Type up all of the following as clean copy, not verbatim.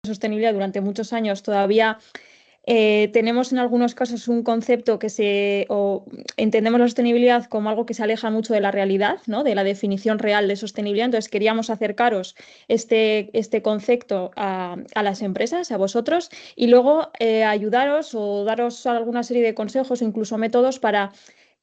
sostenibilidad durante muchos años todavía tenemos en algunos casos un concepto o entendemos la sostenibilidad como algo que se aleja mucho de la realidad, ¿no? De la definición real de sostenibilidad. Entonces queríamos acercaros este concepto a las empresas, a vosotros, y luego ayudaros o daros alguna serie de consejos o incluso métodos para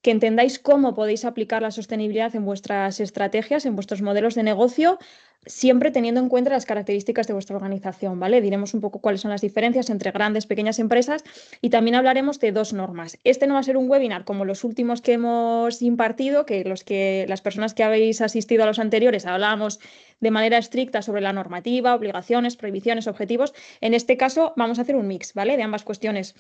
que entendáis cómo podéis aplicar la sostenibilidad en vuestras estrategias, en vuestros modelos de negocio, siempre teniendo en cuenta las características de vuestra organización, ¿vale? Diremos un poco cuáles son las diferencias entre grandes y pequeñas empresas y también hablaremos de 2 normas. Este no va a ser un webinar como los últimos que hemos impartido, que las personas que habéis asistido a los anteriores hablábamos de manera estricta sobre la normativa, obligaciones, prohibiciones, objetivos. En este caso vamos a hacer un mix, ¿vale? De ambas cuestiones.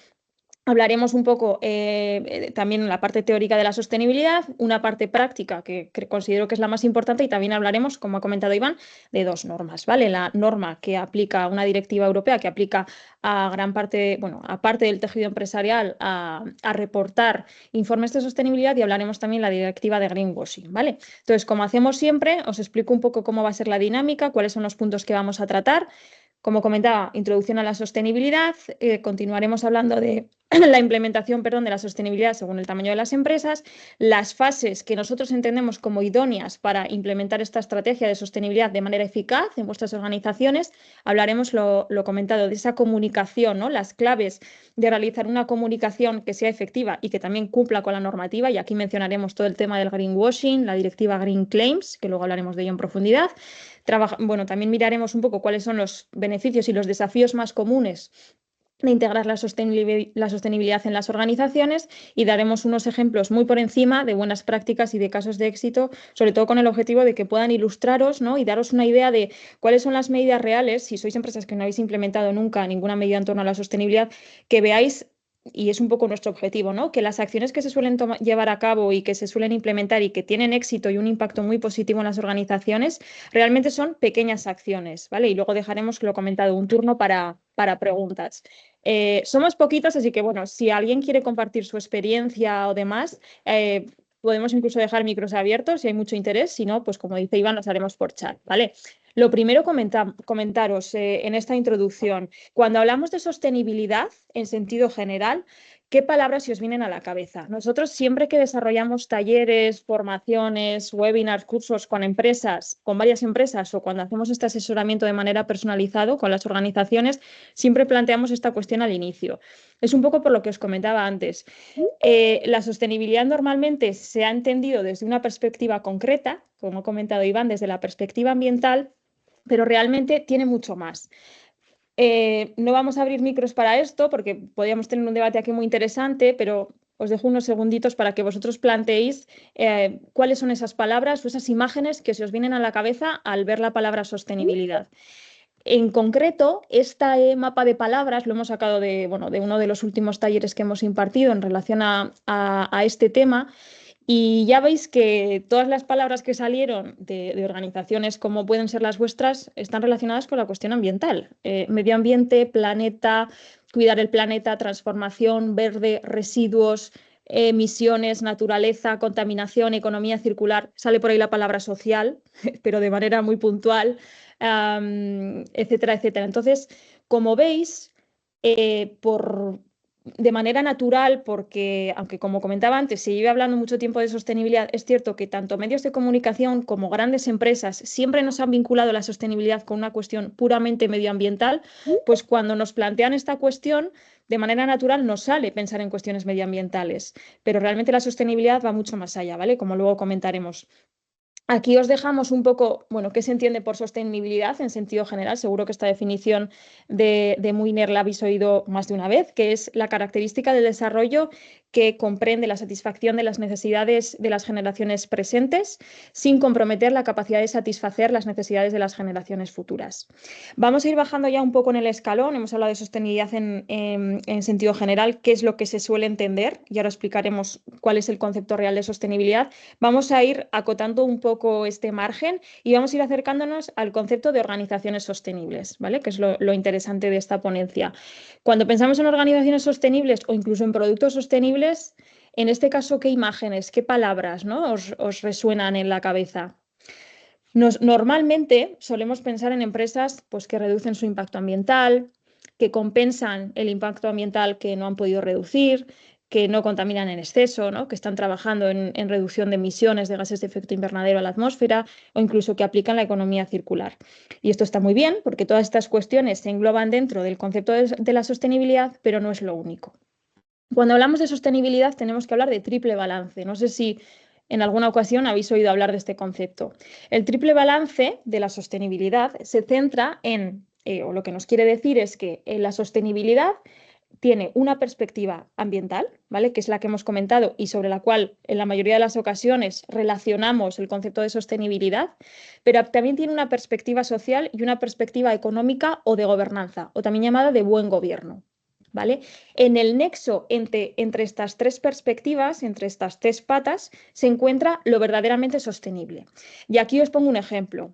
Hablaremos un poco también en la parte teórica de la sostenibilidad, una parte práctica que considero que es la más importante y también hablaremos, como ha comentado Iván, de 2 normas, ¿vale? La norma que aplica una directiva europea que aplica a gran parte, bueno, a parte del tejido empresarial a reportar informes de sostenibilidad y hablaremos también de la directiva de greenwashing, ¿vale? Entonces, como hacemos siempre, os explico un poco cómo va a ser la dinámica, cuáles son los puntos que vamos a tratar. Como comentaba, introducción a la sostenibilidad, continuaremos hablando de la implementación, perdón, de la sostenibilidad según el tamaño de las empresas, las fases que nosotros entendemos como idóneas para implementar esta estrategia de sostenibilidad de manera eficaz en vuestras organizaciones. Hablaremos, lo comentado, de esa comunicación, ¿no? Las claves de realizar una comunicación que sea efectiva y que también cumpla con la normativa, y aquí mencionaremos todo el tema del greenwashing, la directiva Green Claims, que luego hablaremos de ello en profundidad. Bueno, también miraremos un poco cuáles son los beneficios y los desafíos más comunes de integrar la sostenibilidad en las organizaciones y daremos unos ejemplos muy por encima de buenas prácticas y de casos de éxito, sobre todo con el objetivo de que puedan ilustraros, ¿no? Y daros una idea de cuáles son las medidas reales, si sois empresas que no habéis implementado nunca ninguna medida en torno a la sostenibilidad, que veáis. Y es un poco nuestro objetivo, ¿no? Que las acciones que se suelen llevar a cabo y que se suelen implementar y que tienen éxito y un impacto muy positivo en las organizaciones, realmente son pequeñas acciones, ¿vale? Y luego dejaremos, lo he comentado, un turno para preguntas. Somos poquitos, así que bueno, si alguien quiere compartir su experiencia o demás, podemos incluso dejar micros abiertos si hay mucho interés. Si no, pues como dice Iván, los haremos por chat, ¿vale? Lo primero, comentaros en esta introducción, cuando hablamos de sostenibilidad en sentido general, ¿qué palabras se os vienen a la cabeza? Nosotros siempre que desarrollamos talleres, formaciones, webinars, cursos con empresas, con varias empresas o cuando hacemos este asesoramiento de manera personalizado con las organizaciones, siempre planteamos esta cuestión al inicio. Es un poco por lo que os comentaba antes. La sostenibilidad normalmente se ha entendido desde una perspectiva concreta, como ha comentado Iván, desde la perspectiva ambiental, pero realmente tiene mucho más. No vamos a abrir micros para esto porque podríamos tener un debate aquí muy interesante, pero os dejo unos segunditos para que vosotros planteéis cuáles son esas palabras o esas imágenes que se os vienen a la cabeza al ver la palabra sostenibilidad. En concreto, este mapa de palabras lo hemos sacado bueno, de uno de los últimos talleres que hemos impartido en relación a este tema. Y ya veis que todas las palabras que salieron de organizaciones como pueden ser las vuestras están relacionadas con la cuestión ambiental. Medio ambiente, planeta, cuidar el planeta, transformación verde, residuos, emisiones, naturaleza, contaminación, economía circular. Sale por ahí la palabra social, pero de manera muy puntual, etcétera, etcétera. Entonces, como veis, de manera natural, porque aunque como comentaba antes, se lleva hablando mucho tiempo de sostenibilidad, es cierto que tanto medios de comunicación como grandes empresas siempre nos han vinculado la sostenibilidad con una cuestión puramente medioambiental, pues cuando nos plantean esta cuestión, de manera natural nos sale pensar en cuestiones medioambientales, pero realmente la sostenibilidad va mucho más allá, ¿vale? Como luego comentaremos. Aquí os dejamos un poco, bueno, qué se entiende por sostenibilidad en sentido general. Seguro que esta definición de Muiner la habéis oído más de una vez, que es la característica del desarrollo que comprende la satisfacción de las necesidades de las generaciones presentes sin comprometer la capacidad de satisfacer las necesidades de las generaciones futuras. Vamos a ir bajando ya un poco en el escalón. Hemos hablado de sostenibilidad en sentido general, qué es lo que se suele entender, y ahora explicaremos cuál es el concepto real de sostenibilidad. Vamos a ir acotando un poco este margen y vamos a ir acercándonos al concepto de organizaciones sostenibles, ¿vale? Que es lo interesante de esta ponencia. Cuando pensamos en organizaciones sostenibles o incluso en productos sostenibles, en este caso, ¿qué imágenes, qué palabras, ¿no? os resuenan en la cabeza? Normalmente solemos pensar en empresas pues, que reducen su impacto ambiental, que compensan el impacto ambiental que no han podido reducir, que no contaminan en exceso, ¿no? Que están trabajando en reducción de emisiones de gases de efecto invernadero a la atmósfera o incluso que aplican la economía circular. Y esto está muy bien porque todas estas cuestiones se engloban dentro del concepto de la sostenibilidad, pero no es lo único. Cuando hablamos de sostenibilidad tenemos que hablar de triple balance. No sé si en alguna ocasión habéis oído hablar de este concepto. El triple balance de la sostenibilidad se centra en, o lo que nos quiere decir es que la sostenibilidad tiene una perspectiva ambiental, ¿vale? Que es la que hemos comentado y sobre la cual en la mayoría de las ocasiones relacionamos el concepto de sostenibilidad, pero también tiene una perspectiva social y una perspectiva económica o de gobernanza, o también llamada de buen gobierno. ¿Vale? En el nexo entre estas tres perspectivas, entre estas tres patas, se encuentra lo verdaderamente sostenible. Y aquí os pongo un ejemplo.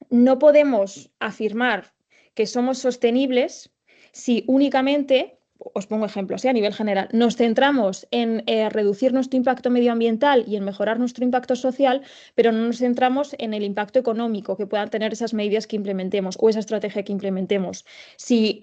No podemos afirmar que somos sostenibles si únicamente, os pongo ejemplos, a nivel general, nos centramos en reducir nuestro impacto medioambiental y en mejorar nuestro impacto social, pero no nos centramos en el impacto económico que puedan tener esas medidas que implementemos o esa estrategia que implementemos. Si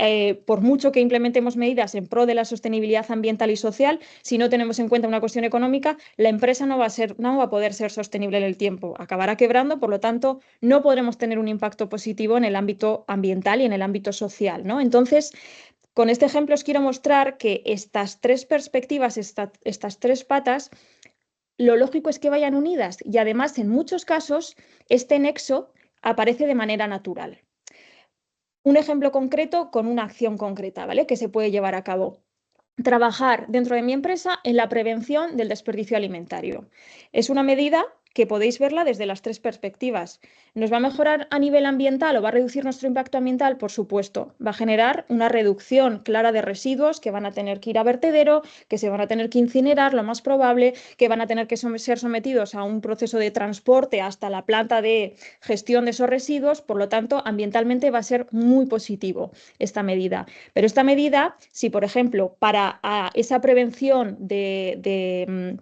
por mucho que implementemos medidas en pro de la sostenibilidad ambiental y social, si no tenemos en cuenta una cuestión económica, la empresa no va a poder ser sostenible en el tiempo, acabará quebrando, por lo tanto, no podremos tener un impacto positivo en el ámbito ambiental y en el ámbito social, ¿no? Entonces, con este ejemplo os quiero mostrar que estas tres perspectivas, estas tres patas, lo lógico es que vayan unidas y además en muchos casos este nexo aparece de manera natural. Un ejemplo concreto con una acción concreta, ¿vale? Que se puede llevar a cabo. Trabajar dentro de mi empresa en la prevención del desperdicio alimentario. Es una medida que podéis verla desde las tres perspectivas. ¿Nos va a mejorar a nivel ambiental o va a reducir nuestro impacto ambiental? Por supuesto, va a generar una reducción clara de residuos que van a tener que ir a vertedero, que se van a tener que incinerar, lo más probable, que van a tener que ser sometidos a un proceso de transporte hasta la planta de gestión de esos residuos. Por lo tanto, ambientalmente va a ser muy positivo esta medida. Pero esta medida, si por ejemplo, para esa prevención de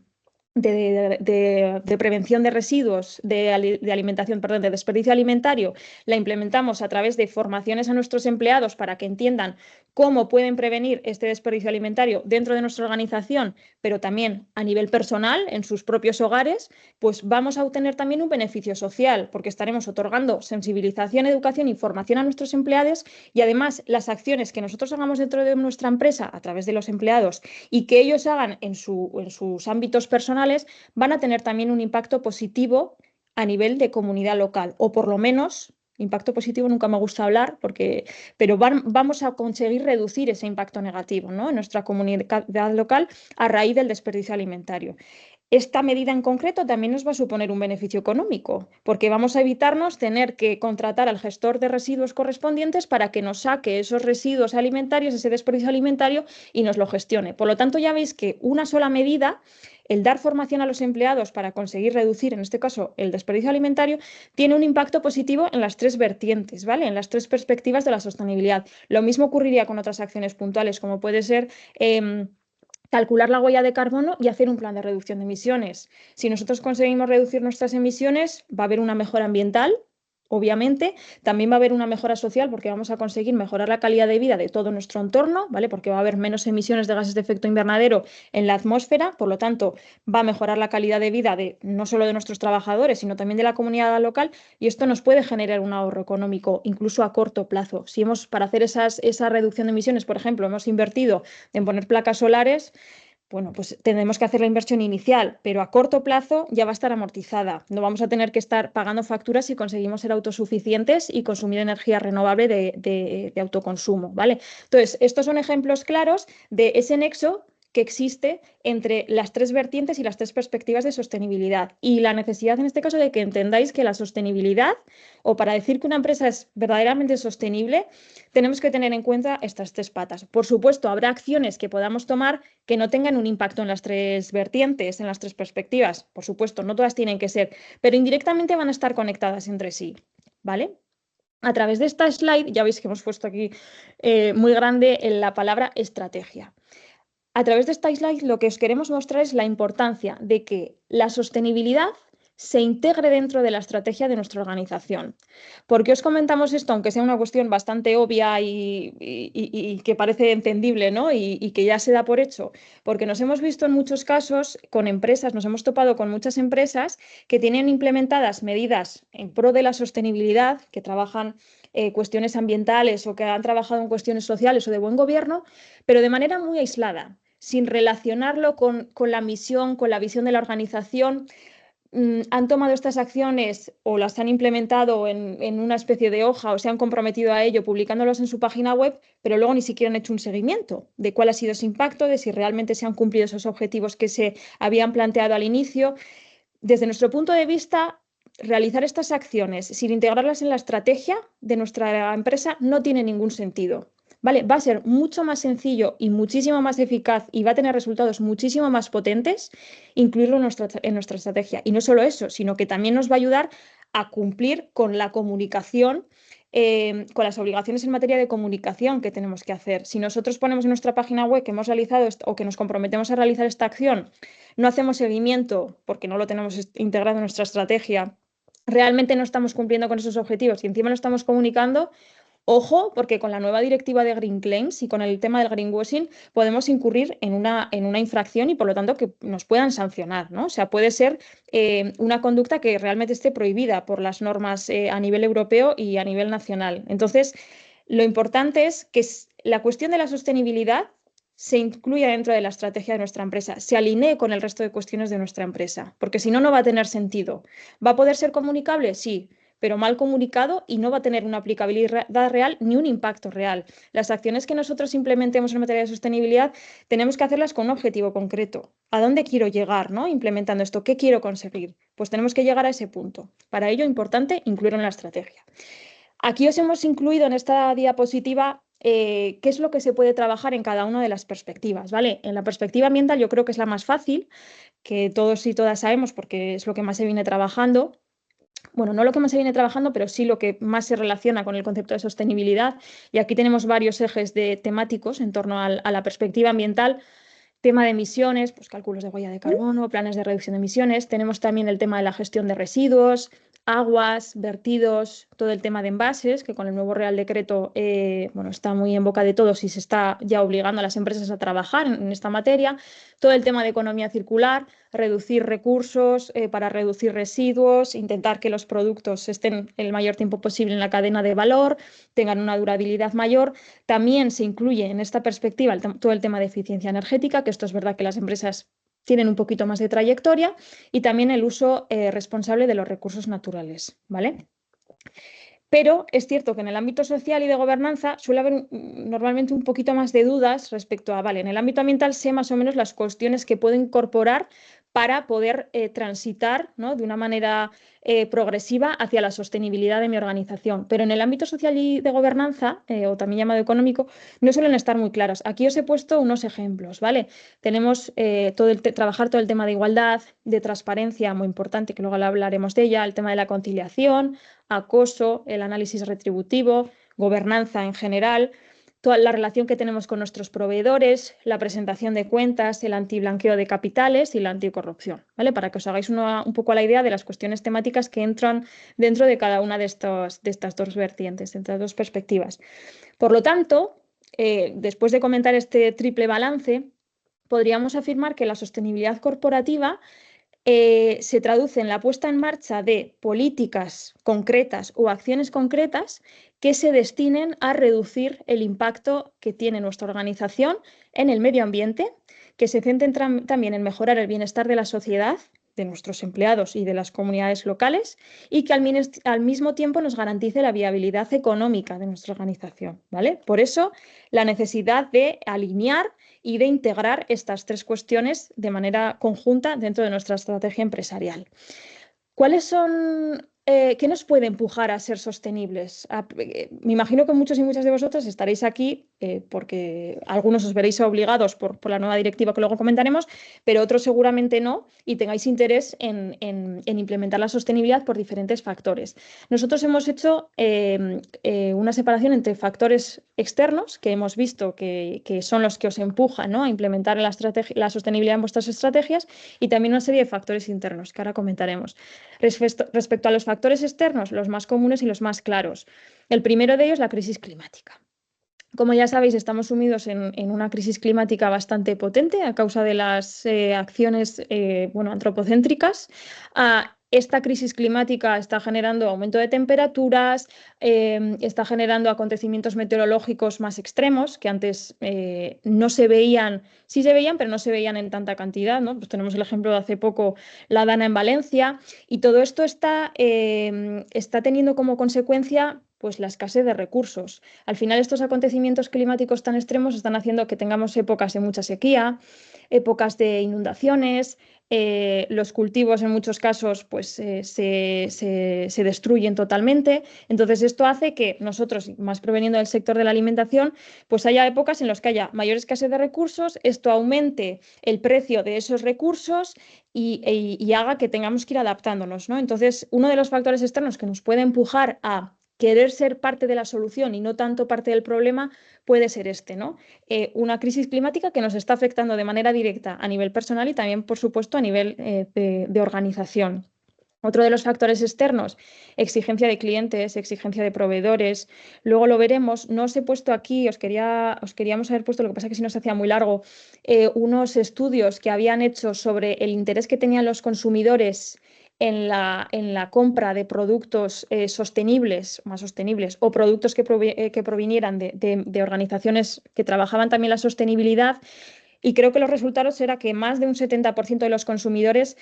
prevención de residuos, de alimentación, perdón, de desperdicio alimentario, la implementamos a través de formaciones a nuestros empleados para que entiendan cómo pueden prevenir este desperdicio alimentario dentro de nuestra organización, pero también a nivel personal, en sus propios hogares, pues vamos a obtener también un beneficio social, porque estaremos otorgando sensibilización, educación y formación a nuestros empleados y además las acciones que nosotros hagamos dentro de nuestra empresa a través de los empleados y que ellos hagan en sus ámbitos personales van a tener también un impacto positivo a nivel de comunidad local, o por lo menos, impacto positivo nunca me gusta hablar, pero vamos a conseguir reducir ese impacto negativo, ¿no? En nuestra comunidad local a raíz del desperdicio alimentario. Esta medida en concreto también nos va a suponer un beneficio económico, porque vamos a evitarnos tener que contratar al gestor de residuos correspondientes para que nos saque esos residuos alimentarios, ese desperdicio alimentario y nos lo gestione. Por lo tanto, ya veis que una sola medida, el dar formación a los empleados para conseguir reducir, en este caso, el desperdicio alimentario, tiene un impacto positivo en las tres vertientes, ¿vale? En las tres perspectivas de la sostenibilidad. Lo mismo ocurriría con otras acciones puntuales, como puede ser calcular la huella de carbono y hacer un plan de reducción de emisiones. Si nosotros conseguimos reducir nuestras emisiones, va a haber una mejora ambiental, obviamente, también va a haber una mejora social porque vamos a conseguir mejorar la calidad de vida de todo nuestro entorno, ¿vale? Porque va a haber menos emisiones de gases de efecto invernadero en la atmósfera, por lo tanto, va a mejorar la calidad de vida no solo de nuestros trabajadores, sino también de la comunidad local y esto nos puede generar un ahorro económico, incluso a corto plazo. Si para hacer esa reducción de emisiones, por ejemplo, hemos invertido en poner placas solares, bueno, pues tendremos que hacer la inversión inicial, pero a corto plazo ya va a estar amortizada. No vamos a tener que estar pagando facturas si conseguimos ser autosuficientes y consumir energía renovable de autoconsumo, ¿vale? Entonces, estos son ejemplos claros de ese nexo que existe entre las tres vertientes y las tres perspectivas de sostenibilidad y la necesidad en este caso de que entendáis que la sostenibilidad, o para decir que una empresa es verdaderamente sostenible, tenemos que tener en cuenta estas tres patas. Por supuesto, habrá acciones que podamos tomar que no tengan un impacto en las tres vertientes, en las tres perspectivas. Por supuesto, no todas tienen que ser, pero indirectamente van a estar conectadas entre sí, ¿vale? A través de esta slide, ya veis que hemos puesto aquí muy grande en la palabra estrategia. A través de esta slide lo que os queremos mostrar es la importancia de que la sostenibilidad se integre dentro de la estrategia de nuestra organización. ¿Por qué os comentamos esto? Aunque sea una cuestión bastante obvia y que parece entendible, ¿no? Y que ya se da por hecho, porque nos hemos visto en muchos casos con empresas, nos hemos topado con muchas empresas que tienen implementadas medidas en pro de la sostenibilidad, que trabajan cuestiones ambientales o que han trabajado en cuestiones sociales o de buen gobierno, pero de manera muy aislada, sin relacionarlo con la misión, con la visión de la organización. Han tomado estas acciones o las han implementado en una especie de hoja o se han comprometido a ello publicándolas en su página web, pero luego ni siquiera han hecho un seguimiento de cuál ha sido ese impacto, de si realmente se han cumplido esos objetivos que se habían planteado al inicio. Desde nuestro punto de vista, realizar estas acciones sin integrarlas en la estrategia de nuestra empresa no tiene ningún sentido. ¿Vale? Va a ser mucho más sencillo y muchísimo más eficaz y va a tener resultados muchísimo más potentes incluirlo en nuestra estrategia. Y no solo eso, sino que también nos va a ayudar a cumplir con la comunicación, con las obligaciones en materia de comunicación que tenemos que hacer. Si nosotros ponemos en nuestra página web que hemos realizado o que nos comprometemos a realizar esta acción, no hacemos seguimiento porque no lo tenemos integrado en nuestra estrategia, realmente no estamos cumpliendo con esos objetivos y encima lo estamos comunicando. Ojo, porque con la nueva directiva de Green Claims y con el tema del greenwashing podemos incurrir en una infracción y por lo tanto que nos puedan sancionar, ¿no? O sea, puede ser una conducta que realmente esté prohibida por las normas a nivel europeo y a nivel nacional. Entonces, lo importante es que la cuestión de la sostenibilidad se incluya dentro de la estrategia de nuestra empresa, se alinee con el resto de cuestiones de nuestra empresa, porque si no, no va a tener sentido. ¿Va a poder ser comunicable? Sí, pero mal comunicado y no va a tener una aplicabilidad real ni un impacto real. Las acciones que nosotros implementemos en materia de sostenibilidad tenemos que hacerlas con un objetivo concreto. ¿A dónde quiero llegar, ¿no? Implementando esto? ¿Qué quiero conseguir? Pues tenemos que llegar a ese punto. Para ello, importante incluirlo en la estrategia. Aquí os hemos incluido en esta diapositiva qué es lo que se puede trabajar en cada una de las perspectivas, ¿vale? En la perspectiva ambiental yo creo que es la más fácil, que todos y todas sabemos porque es lo que más se viene trabajando. Bueno, no lo que más se viene trabajando, pero sí lo que más se relaciona con el concepto de sostenibilidad. Y aquí tenemos varios ejes temáticos en torno a la perspectiva ambiental. Tema de emisiones, pues cálculos de huella de carbono, planes de reducción de emisiones. Tenemos también el tema de la gestión de residuos, aguas, vertidos, todo el tema de envases, que con el nuevo Real Decreto bueno, está muy en boca de todos y se está ya obligando a las empresas a trabajar en esta materia. Todo el tema de economía circular, reducir recursos para reducir residuos, intentar que los productos estén el mayor tiempo posible en la cadena de valor, tengan una durabilidad mayor. También se incluye en esta perspectiva todo el tema de eficiencia energética, que esto es verdad que las empresas tienen un poquito más de trayectoria, y también el uso responsable de los recursos naturales, ¿vale? Pero es cierto que en el ámbito social y de gobernanza suele haber normalmente un poquito más de dudas respecto a, vale, en el ámbito ambiental sé más o menos las cuestiones que puedo incorporar para poder transitar, ¿no?, de una manera progresiva hacia la sostenibilidad de mi organización. Pero en el ámbito social y de gobernanza, o también llamado económico, no suelen estar muy claras. Aquí os he puesto unos ejemplos, ¿vale? Tenemos trabajar todo el tema de igualdad, de transparencia, muy importante, que luego hablaremos de ella, el tema de la conciliación, acoso, el análisis retributivo, gobernanza en general, toda la relación que tenemos con nuestros proveedores, la presentación de cuentas, el antiblanqueo de capitales y la anticorrupción, ¿vale? Para que os hagáis un poco la idea de las cuestiones temáticas que entran dentro de cada una de estas dos vertientes, de estas dos perspectivas. Por lo tanto, después de comentar este triple balance, podríamos afirmar que la sostenibilidad corporativa se traduce en la puesta en marcha de políticas concretas o acciones concretas que se destinen a reducir el impacto que tiene nuestra organización en el medio ambiente, que se centren también en mejorar el bienestar de la sociedad, de nuestros empleados y de las comunidades locales, y que al mismo tiempo nos garantice la viabilidad económica de nuestra organización, ¿vale? Por eso, la necesidad de alinear y de integrar estas tres cuestiones de manera conjunta dentro de nuestra estrategia empresarial. ¿Cuáles son ¿Qué nos puede empujar a ser sostenibles? Me imagino que muchos y muchas de vosotras estaréis aquí porque algunos os veréis obligados por la nueva directiva que luego comentaremos, pero otros seguramente no y tengáis interés en implementar la sostenibilidad por diferentes factores. Nosotros hemos hecho una separación entre factores externos que hemos visto que son los que os empujan, ¿no?, a implementar la sostenibilidad en vuestras estrategias, y también una serie de factores internos que ahora comentaremos. Respecto a los factores externos, los más comunes y los más claros. El primero de ellos, la crisis climática. Como ya sabéis, estamos sumidos en una crisis climática bastante potente a causa de las acciones antropocéntricas. Esta crisis climática está generando aumento de temperaturas, está generando acontecimientos meteorológicos más extremos que antes no se veían, sí se veían, pero no se veían en tanta cantidad, ¿no? Pues tenemos el ejemplo de hace poco la Dana en Valencia, y todo esto está teniendo como consecuencia pues la escasez de recursos. Al final, estos acontecimientos climáticos tan extremos están haciendo que tengamos épocas de mucha sequía, épocas de inundaciones, los cultivos en muchos casos pues, se destruyen totalmente. Entonces, esto hace que nosotros, más proveniendo del sector de la alimentación, pues haya épocas en las que haya mayor escasez de recursos, esto aumente el precio de esos recursos y haga que tengamos que ir adaptándonos, ¿no? Entonces, uno de los factores externos que nos puede empujar a querer ser parte de la solución y no tanto parte del problema puede ser este, ¿no? Una crisis climática que nos está afectando de manera directa a nivel personal y también, por supuesto, a nivel de organización. Otro de los factores externos, exigencia de clientes, exigencia de proveedores. Luego lo veremos. No os he puesto aquí, os queríamos haber puesto, lo que pasa es que si no se hacía muy largo, unos estudios que habían hecho sobre el interés que tenían los consumidores en la compra de productos sostenibles, más sostenibles, o productos que provinieran de organizaciones que trabajaban también la sostenibilidad. Y creo que los resultados era que más de un 70% de los consumidores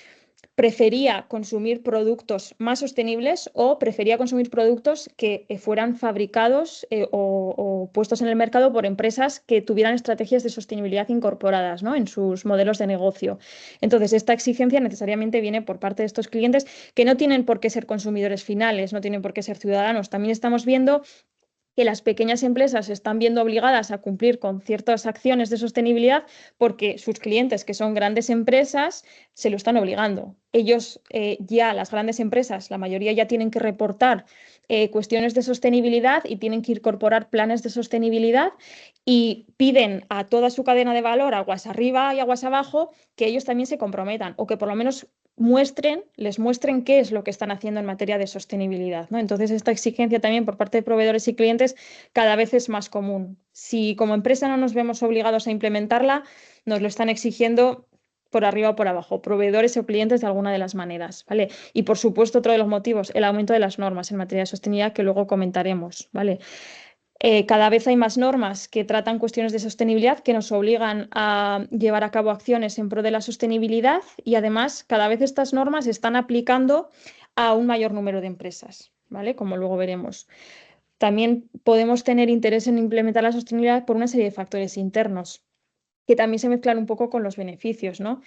prefería consumir productos más sostenibles o prefería consumir productos que fueran fabricados o puestos en el mercado por empresas que tuvieran estrategias de sostenibilidad incorporadas, ¿no?, en sus modelos de negocio. Entonces, esta exigencia necesariamente viene por parte de estos clientes que no tienen por qué ser consumidores finales, no tienen por qué ser ciudadanos. También estamos viendo que las pequeñas empresas se están viendo obligadas a cumplir con ciertas acciones de sostenibilidad porque sus clientes, que son grandes empresas, se lo están obligando. Ellos ya, las grandes empresas, la mayoría ya tienen que reportar cuestiones de sostenibilidad y tienen que incorporar planes de sostenibilidad y piden a toda su cadena de valor, aguas arriba y aguas abajo, que ellos también se comprometan o que por lo menos les muestren qué es lo que están haciendo en materia de sostenibilidad, ¿no? Entonces, esta exigencia también por parte de proveedores y clientes cada vez es más común. Si como empresa no nos vemos obligados a implementarla, nos lo están exigiendo por arriba o por abajo, proveedores o clientes de alguna de las maneras, ¿vale? Y por supuesto, otro de los motivos, el aumento de las normas en materia de sostenibilidad que luego comentaremos, ¿vale? Cada vez hay más normas que tratan cuestiones de sostenibilidad que nos obligan a llevar a cabo acciones en pro de la sostenibilidad, y además cada vez estas normas se están aplicando a un mayor número de empresas, ¿vale? Como luego veremos. También podemos tener interés en implementar la sostenibilidad por una serie de factores internos que también se mezclan un poco con los beneficios, ¿no?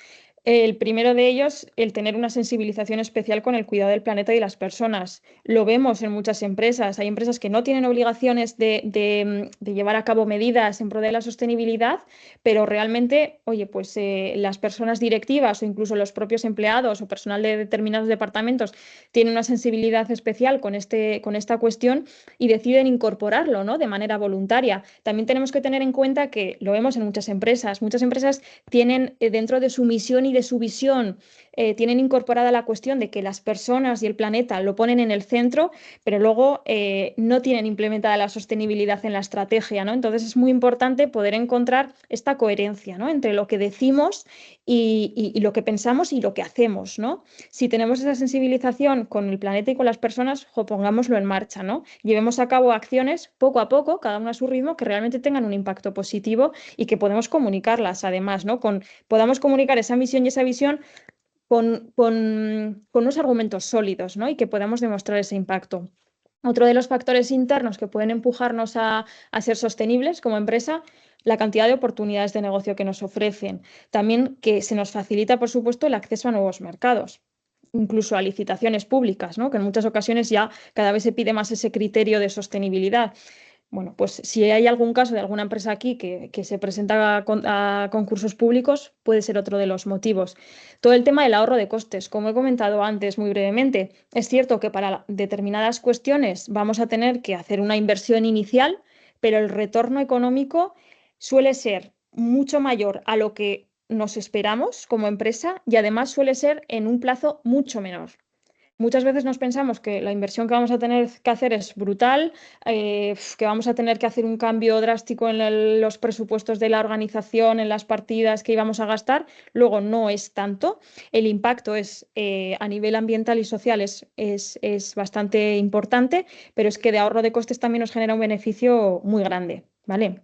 El primero de ellos, el tener una sensibilización especial con el cuidado del planeta y las personas. Lo vemos en muchas empresas. Hay empresas que no tienen obligaciones de llevar a cabo medidas en pro de la sostenibilidad, pero realmente, oye, pues las personas directivas o incluso los propios empleados o personal de determinados departamentos tienen una sensibilidad especial con esta cuestión y deciden incorporarlo, ¿no?, de manera voluntaria. También tenemos que tener en cuenta que lo vemos en muchas empresas. Muchas empresas tienen dentro de su misión y de su visión, tienen incorporada la cuestión de que las personas y el planeta lo ponen en el centro, pero luego no tienen implementada la sostenibilidad en la estrategia, ¿no? Entonces es muy importante poder encontrar esta coherencia, ¿no?, entre lo que decimos y lo que pensamos y lo que hacemos, ¿no? Si tenemos esa sensibilización con el planeta y con las personas, pongámoslo en marcha, ¿no? Llevemos a cabo acciones poco a poco, cada uno a su ritmo, que realmente tengan un impacto positivo y que podemos comunicarlas además, ¿no? Podamos comunicar esa misión y esa visión con unos argumentos sólidos, ¿no?, y que podamos demostrar ese impacto. Otro de los factores internos que pueden empujarnos a ser sostenibles como empresa, la cantidad de oportunidades de negocio que nos ofrecen. También que se nos facilita, por supuesto, el acceso a nuevos mercados. incluso a licitaciones públicas, ¿no? Que en muchas ocasiones ya cada vez se pide más ese criterio de sostenibilidad. Bueno, pues si hay algún caso de alguna empresa aquí que se presenta a concursos públicos, puede ser otro de los motivos. Todo el tema del ahorro de costes, como he comentado antes muy brevemente, es cierto que para determinadas cuestiones vamos a tener que hacer una inversión inicial, pero el retorno económico suele ser mucho mayor a lo que nos esperamos como empresa y además suele ser en un plazo mucho menor. Muchas veces nos pensamos que la inversión que vamos a tener que hacer es brutal, que vamos a tener que hacer un cambio drástico en los presupuestos de la organización, en las partidas que íbamos a gastar. Luego no es tanto. El impacto es, a nivel ambiental y social es bastante importante, pero es que de ahorro de costes también nos genera un beneficio muy grande, ¿vale?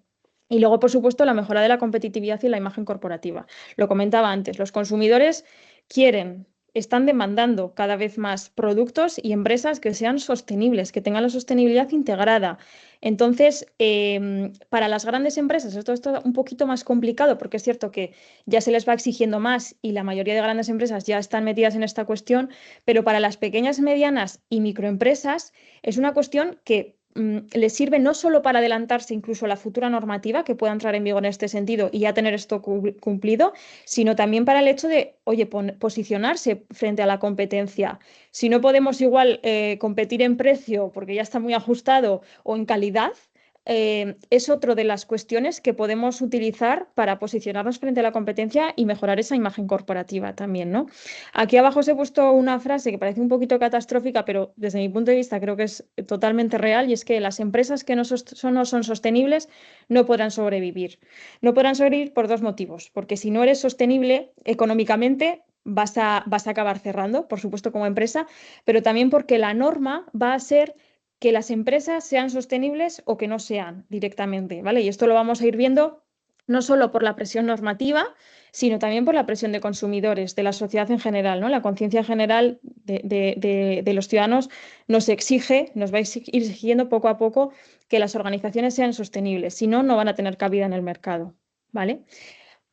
Y luego, por supuesto, la mejora de la competitividad y la imagen corporativa. Lo comentaba antes, los consumidores quieren están demandando cada vez más productos y empresas que sean sostenibles, que tengan la sostenibilidad integrada. Entonces, para las grandes empresas esto está un poquito más complicado porque es cierto que ya se les va exigiendo más y la mayoría de grandes empresas ya están metidas en esta cuestión, pero para las pequeñas, medianas y microempresas es una cuestión que les sirve no solo para adelantarse incluso a la futura normativa que pueda entrar en vigor en este sentido y ya tener esto cumplido, sino también para el hecho de, oye, posicionarse frente a la competencia. Si no podemos igual competir en precio porque ya está muy ajustado o en calidad, es otra de las cuestiones que podemos utilizar para posicionarnos frente a la competencia y mejorar esa imagen corporativa también, ¿no? Aquí abajo os he puesto una frase que parece un poquito catastrófica, pero desde mi punto de vista creo que es totalmente real y es que las empresas que no son sostenibles no podrán sobrevivir. No podrán sobrevivir por dos motivos, porque si no eres sostenible económicamente, vas a acabar cerrando, por supuesto, como empresa, pero también porque la norma va a ser que las empresas sean sostenibles o que no sean directamente, ¿vale? Y esto lo vamos a ir viendo no solo por la presión normativa, sino también por la presión de consumidores, de la sociedad en general, ¿no? La conciencia general de los ciudadanos nos exige, nos va a ir exigiendo poco a poco que las organizaciones sean sostenibles, si no, no van a tener cabida en el mercado, ¿vale?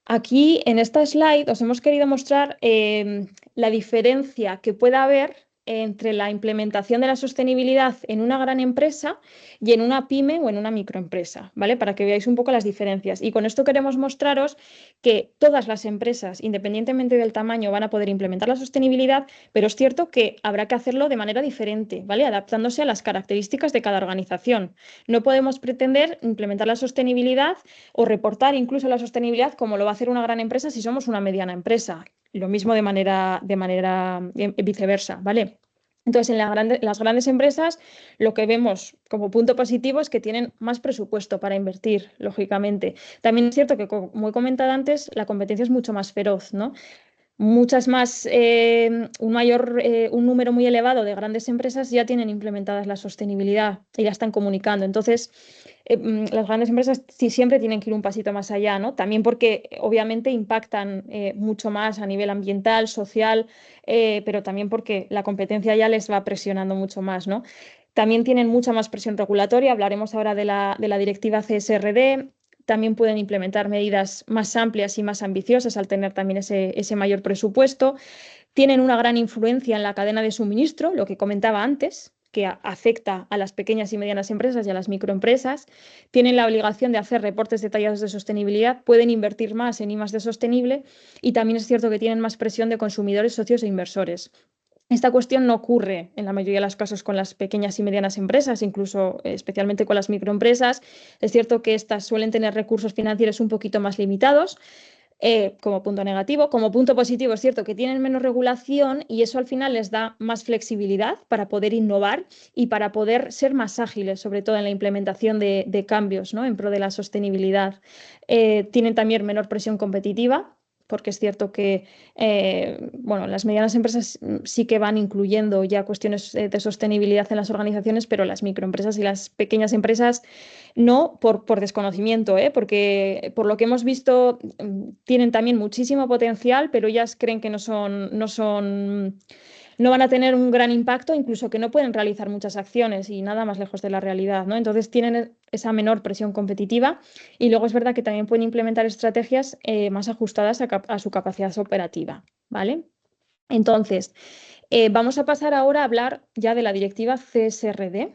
Aquí en esta slide os hemos querido mostrar la diferencia que puede haber entre la implementación de la sostenibilidad en una gran empresa y en una pyme o en una microempresa, ¿vale? Para que veáis un poco las diferencias. Y con esto queremos mostraros que todas las empresas, independientemente del tamaño, van a poder implementar la sostenibilidad, pero es cierto que habrá que hacerlo de manera diferente, ¿vale? Adaptándose a las características de cada organización. No podemos pretender implementar la sostenibilidad o reportar incluso la sostenibilidad como lo va a hacer una gran empresa si somos una mediana empresa. Lo mismo de manera viceversa, ¿vale? Entonces, en las grandes empresas lo que vemos como punto positivo es que tienen más presupuesto para invertir, lógicamente. También es cierto que, como he comentado antes, la competencia es mucho más feroz, ¿no? Muchas más, un número muy elevado de grandes empresas ya tienen implementadas la sostenibilidad y la están comunicando. Entonces, las grandes empresas sí siempre tienen que ir un pasito más allá, ¿no? También porque obviamente impactan mucho más a nivel ambiental, social, pero también porque la competencia ya les va presionando mucho más, ¿no? También tienen mucha más presión regulatoria. Hablaremos ahora de la directiva CSRD. También pueden implementar medidas más amplias y más ambiciosas al tener también ese mayor presupuesto. Tienen una gran influencia en la cadena de suministro, lo que comentaba antes, que afecta a las pequeñas y medianas empresas y a las microempresas. Tienen la obligación de hacer reportes detallados de sostenibilidad, pueden invertir más en I+D sostenible y también es cierto que tienen más presión de consumidores, socios e inversores. Esta cuestión no ocurre en la mayoría de los casos con las pequeñas y medianas empresas, incluso especialmente con las microempresas. Es cierto que estas suelen tener recursos financieros un poquito más limitados, como punto negativo. Como punto positivo es cierto que tienen menos regulación y eso al final les da más flexibilidad para poder innovar y para poder ser más ágiles, sobre todo en la implementación de cambios, ¿no? En pro de la sostenibilidad. Tienen también menor presión competitiva, porque es cierto que bueno, las medianas empresas sí que van incluyendo ya cuestiones de sostenibilidad en las organizaciones, pero las microempresas y las pequeñas empresas no por desconocimiento, porque por lo que hemos visto tienen también muchísimo potencial, pero ellas creen que no van a tener un gran impacto, incluso que no pueden realizar muchas acciones y nada más lejos de la realidad, ¿no? Entonces tienen esa menor presión competitiva y luego es verdad que también pueden implementar estrategias más ajustadas a su capacidad operativa, ¿vale? Entonces, Vamos a pasar ahora a hablar ya de la directiva CSRD.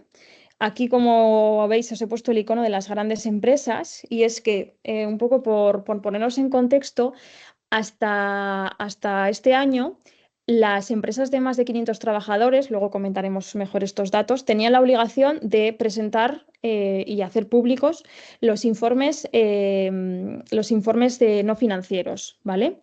Aquí, como veis, os he puesto el icono de las grandes empresas y es que, un poco por ponernos en contexto, hasta este año, las empresas de más de 500 trabajadores, luego comentaremos mejor estos datos, tenían la obligación de presentar y hacer públicos los informes no financieros, ¿vale?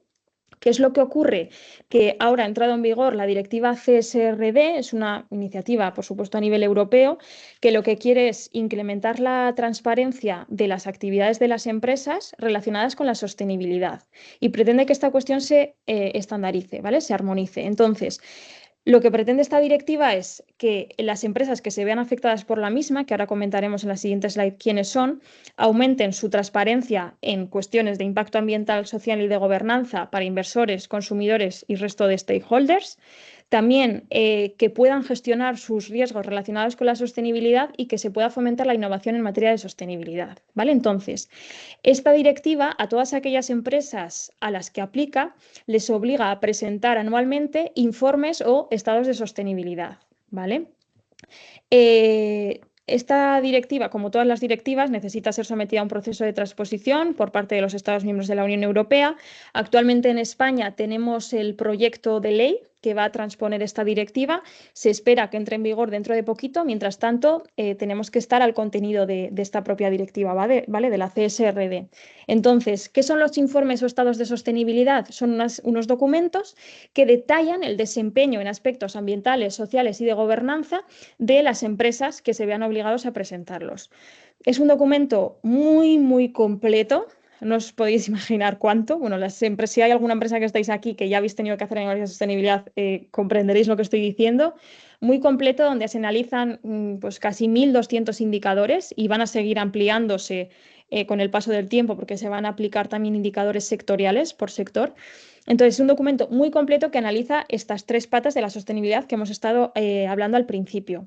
¿Qué es lo que ocurre? Que ahora ha entrado en vigor la directiva CSRD, es una iniciativa, por supuesto, a nivel europeo, que lo que quiere es incrementar la transparencia de las actividades de las empresas relacionadas con la sostenibilidad y pretende que esta cuestión se estandarice, ¿vale? Se armonice. Entonces, lo que pretende esta directiva es que las empresas que se vean afectadas por la misma, que ahora comentaremos en la siguiente slide quiénes son, aumenten su transparencia en cuestiones de impacto ambiental, social y de gobernanza para inversores, consumidores y resto de stakeholders. También que puedan gestionar sus riesgos relacionados con la sostenibilidad y que se pueda fomentar la innovación en materia de sostenibilidad, ¿vale? Entonces, esta directiva a todas aquellas empresas a las que aplica les obliga a presentar anualmente informes o estados de sostenibilidad, ¿vale? Esta directiva, como todas las directivas, necesita ser sometida a un proceso de transposición por parte de los Estados miembros de la Unión Europea. Actualmente en España tenemos el proyecto de ley que va a transponer esta directiva. Se espera que entre en vigor dentro de poquito. Mientras tanto, tenemos que estar al contenido de esta propia directiva, ¿vale? De la CSRD. Entonces, ¿qué son los informes o estados de sostenibilidad? Son unos documentos que detallan el desempeño en aspectos ambientales, sociales y de gobernanza de las empresas que se vean obligados a presentarlos. Es un documento muy, muy completo. No os podéis imaginar cuánto. Bueno, si hay alguna empresa que estáis aquí que ya habéis tenido que hacer análisis de sostenibilidad, comprenderéis lo que estoy diciendo. Muy completo, donde se analizan pues casi 1.200 indicadores y van a seguir ampliándose con el paso del tiempo porque se van a aplicar también indicadores sectoriales por sector. Entonces, es un documento muy completo que analiza estas tres patas de la sostenibilidad que hemos estado hablando al principio.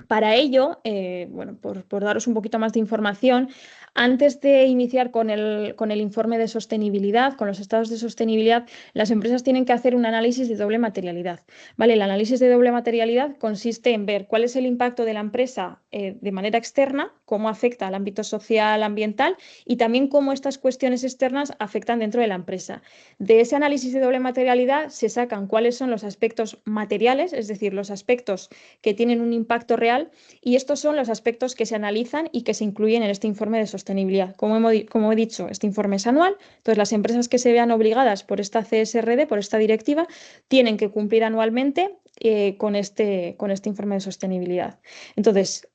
Para ello, bueno, por daros un poquito más de información, antes de iniciar con el informe de sostenibilidad, con los estados de sostenibilidad, las empresas tienen que hacer un análisis de doble materialidad, ¿vale? El análisis de doble materialidad consiste en ver cuál es el impacto de la empresa de manera externa, cómo afecta al ámbito social, ambiental y también cómo estas cuestiones externas afectan dentro de la empresa. De ese análisis de doble materialidad se sacan cuáles son los aspectos materiales, es decir, los aspectos que tienen un impacto real, y estos son los aspectos que se analizan y que se incluyen en este informe de sostenibilidad. Como he dicho, este informe es anual, entonces las empresas que se vean obligadas por esta CSRD, por esta directiva, tienen que cumplir anualmente con este informe de sostenibilidad. Entonces,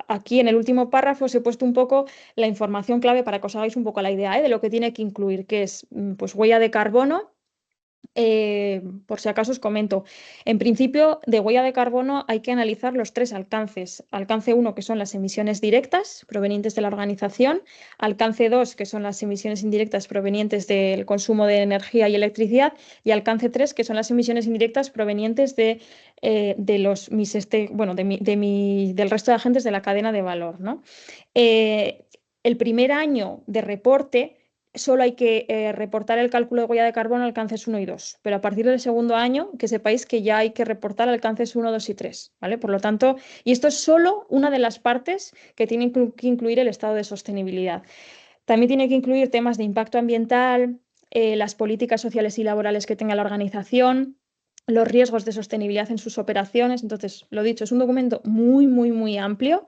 aquí en el último párrafo os he puesto un poco la información clave para que os hagáis un poco la idea de lo que tiene que incluir, que es pues, huella de carbono. Por si acaso os comento, en principio de huella de carbono hay que analizar los tres alcances. Alcance 1, que son las emisiones directas provenientes de la organización. Alcance 2, que son las emisiones indirectas provenientes del consumo de energía y electricidad. Y alcance 3, que son las emisiones indirectas provenientes del resto de agentes de la cadena de valor, ¿no? El primer año de reporte solo hay que reportar el cálculo de huella de carbono alcances 1 y 2, pero a partir del segundo año que sepáis que ya hay que reportar alcances 1, 2 y 3, ¿vale? Por lo tanto, y esto es solo una de las partes que tiene que incluir el estado de sostenibilidad. También tiene que incluir temas de impacto ambiental, las políticas sociales y laborales que tenga la organización, los riesgos de sostenibilidad en sus operaciones. Entonces, lo dicho, es un documento muy, muy, muy amplio,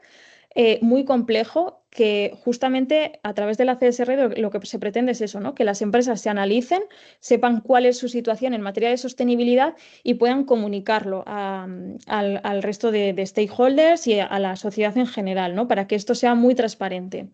muy complejo, que justamente a través de la CSR lo que se pretende es eso, ¿no? Que las empresas se analicen, sepan cuál es su situación en materia de sostenibilidad y puedan comunicarlo al resto de stakeholders y a la sociedad en general, ¿no? Para que esto sea muy transparente.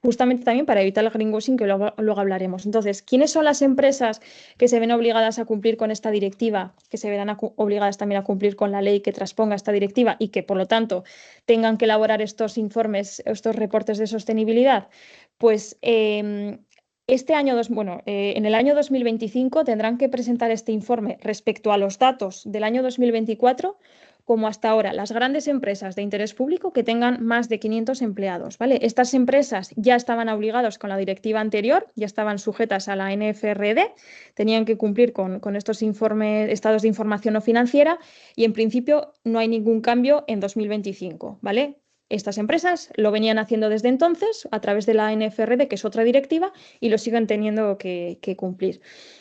Justamente también para evitar el greenwashing, que luego hablaremos. Entonces, ¿quiénes son las empresas que se ven obligadas a cumplir con esta directiva, que se verán obligadas también a cumplir con la ley que transponga esta directiva y que, por lo tanto, tengan que elaborar estos informes, estos reportes de sostenibilidad? Pues en el año 2025 tendrán que presentar este informe respecto a los datos del año 2024 como hasta ahora las grandes empresas de interés público que tengan más de 500 empleados, ¿vale? Estas empresas ya estaban obligadas con la directiva anterior, ya estaban sujetas a la NFRD, tenían que cumplir con estos informes, estados de información no financiera y en principio no hay ningún cambio en 2025, ¿vale? Estas empresas lo venían haciendo desde entonces a través de la NFRD, que es otra directiva, y lo siguen teniendo que cumplir.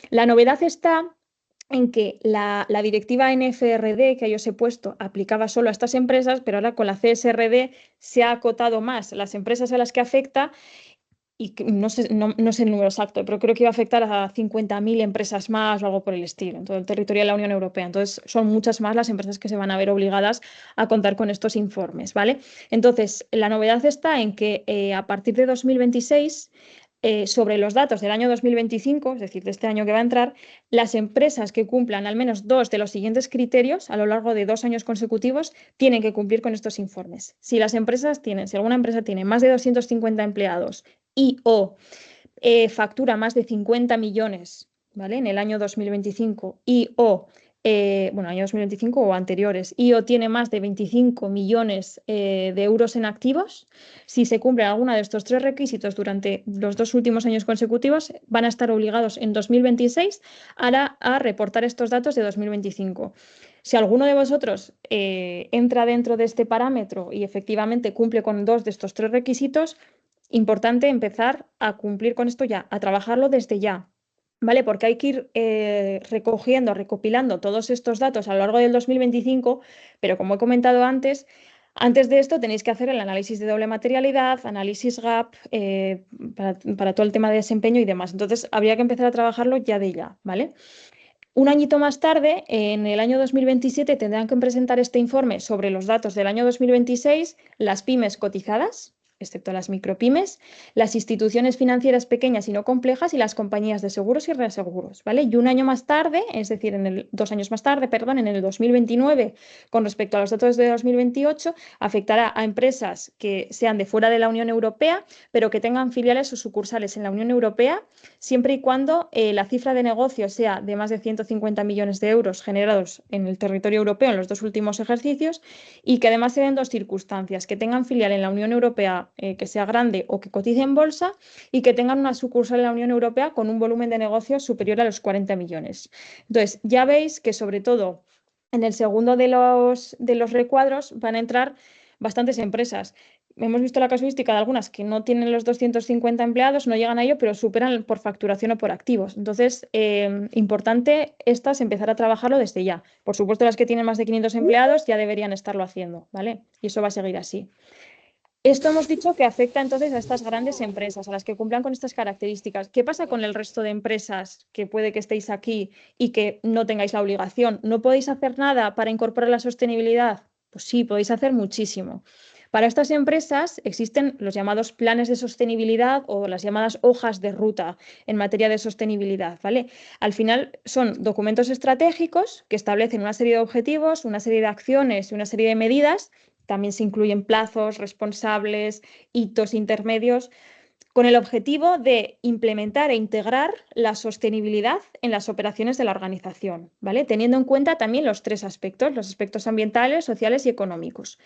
La novedad está en que la directiva NFRD que yo os he puesto aplicaba solo a estas empresas, pero ahora con la CSRD se ha acotado más las empresas a las que afecta y no sé el número exacto, pero creo que iba a afectar a 50.000 empresas más o algo por el estilo en todo el territorio de la Unión Europea. Entonces, son muchas más las empresas que se van a ver obligadas a contar con estos informes, ¿vale? Entonces, la novedad está en que a partir de 2026 sobre los datos del año 2025, es decir, de este año que va a entrar, las empresas que cumplan al menos dos de los siguientes criterios a lo largo de 2 años consecutivos tienen que cumplir con estos informes. Si alguna empresa tiene más de 250 empleados y o factura más de 50 millones, ¿vale? En el año 2025 y o año 2025 o anteriores, y o tiene más de 25 millones de euros en activos, si se cumplen alguno de estos tres requisitos durante los 2 últimos años consecutivos, van a estar obligados en 2026 a reportar estos datos de 2025. Si alguno de vosotros entra dentro de este parámetro y efectivamente cumple con 2 de estos 3 requisitos, importante empezar a cumplir con esto ya, a trabajarlo desde ya, ¿vale? Porque hay que ir recopilando todos estos datos a lo largo del 2025, pero como he comentado antes de esto tenéis que hacer el análisis de doble materialidad, análisis gap, para todo el tema de desempeño y demás. Entonces, habría que empezar a trabajarlo ya de ya, ¿vale? Un añito más tarde, en el año 2027, tendrán que presentar este informe sobre los datos del año 2026, las pymes cotizadas, excepto las micropymes, las instituciones financieras pequeñas y no complejas y las compañías de seguros y reaseguros, ¿vale? Y un año más tarde, es decir, 2 años más tarde, perdón, en el 2029, con respecto a los datos de 2028, afectará a empresas que sean de fuera de la Unión Europea, pero que tengan filiales o sucursales en la Unión Europea, siempre y cuando la cifra de negocio sea de más de 150 millones de euros generados en el territorio europeo en los 2 últimos ejercicios y que además se den 2 circunstancias, que tengan filial en la Unión Europea que sea grande o que cotice en bolsa y que tengan una sucursal en la Unión Europea con un volumen de negocio superior a los 40 millones. Entonces, ya veis que sobre todo en el segundo de los recuadros van a entrar bastantes empresas. Hemos visto la casuística de algunas que no tienen los 250 empleados, no llegan a ello, pero superan por facturación o por activos. Entonces, importante empezar a trabajarlo desde ya. Por supuesto, las que tienen más de 500 empleados ya deberían estarlo haciendo, ¿vale? Y eso va a seguir así. Esto hemos dicho que afecta entonces a estas grandes empresas, a las que cumplan con estas características. ¿Qué pasa con el resto de empresas que puede que estéis aquí y que no tengáis la obligación? ¿No podéis hacer nada para incorporar la sostenibilidad? Pues sí, podéis hacer muchísimo. Para estas empresas existen los llamados planes de sostenibilidad o las llamadas hojas de ruta en materia de sostenibilidad, ¿vale? Al final son documentos estratégicos que establecen una serie de objetivos, una serie de acciones y una serie de medidas. También se incluyen plazos, responsables, hitos intermedios, con el objetivo de implementar e integrar la sostenibilidad en las operaciones de la organización, ¿vale? Teniendo en cuenta también los 3 aspectos, los aspectos ambientales, sociales y económicos.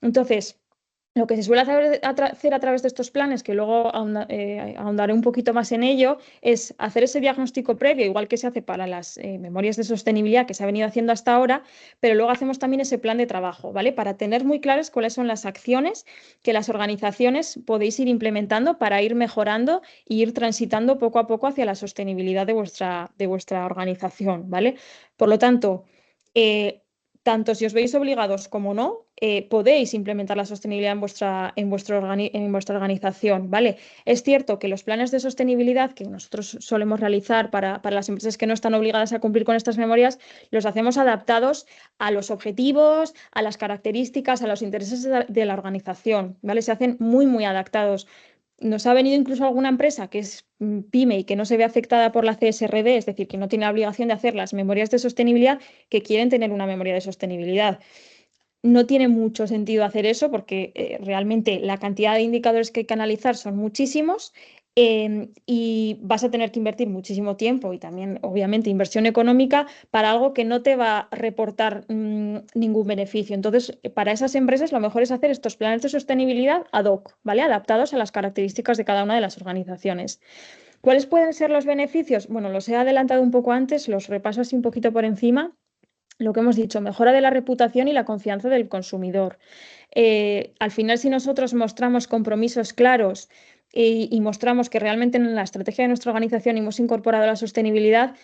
Entonces, lo que se suele hacer a través de estos planes, que luego ahondaré un poquito más en ello, es hacer ese diagnóstico previo, igual que se hace para las memorias de sostenibilidad que se ha venido haciendo hasta ahora, pero luego hacemos también ese plan de trabajo, ¿vale? Para tener muy claras cuáles son las acciones que las organizaciones podéis ir implementando para ir mejorando e ir transitando poco a poco hacia la sostenibilidad de vuestra organización, ¿vale? Por lo tanto, tanto si os veis obligados como no, podéis implementar la sostenibilidad en vuestra organización, ¿vale? Es cierto que los planes de sostenibilidad que nosotros solemos realizar para las empresas que no están obligadas a cumplir con estas memorias, los hacemos adaptados a los objetivos, a las características, a los intereses de la organización, ¿vale? Se hacen muy, muy adaptados. Nos ha venido incluso alguna empresa que es pyme y que no se ve afectada por la CSRD, es decir, que no tiene la obligación de hacer las memorias de sostenibilidad, que quieren tener una memoria de sostenibilidad. No tiene mucho sentido hacer eso porque realmente la cantidad de indicadores que hay que analizar son muchísimos Y vas a tener que invertir muchísimo tiempo y también, obviamente, inversión económica para algo que no te va a reportar ningún beneficio. Entonces, para esas empresas lo mejor es hacer estos planes de sostenibilidad ad hoc, ¿vale? Adaptados a las características de cada una de las organizaciones. ¿Cuáles pueden ser los beneficios? Bueno, los he adelantado un poco antes, los repaso así un poquito por encima. Lo que hemos dicho, mejora de la reputación y la confianza del consumidor. Al final, si nosotros mostramos compromisos claros y mostramos que realmente en la estrategia de nuestra organización hemos incorporado la sostenibilidad,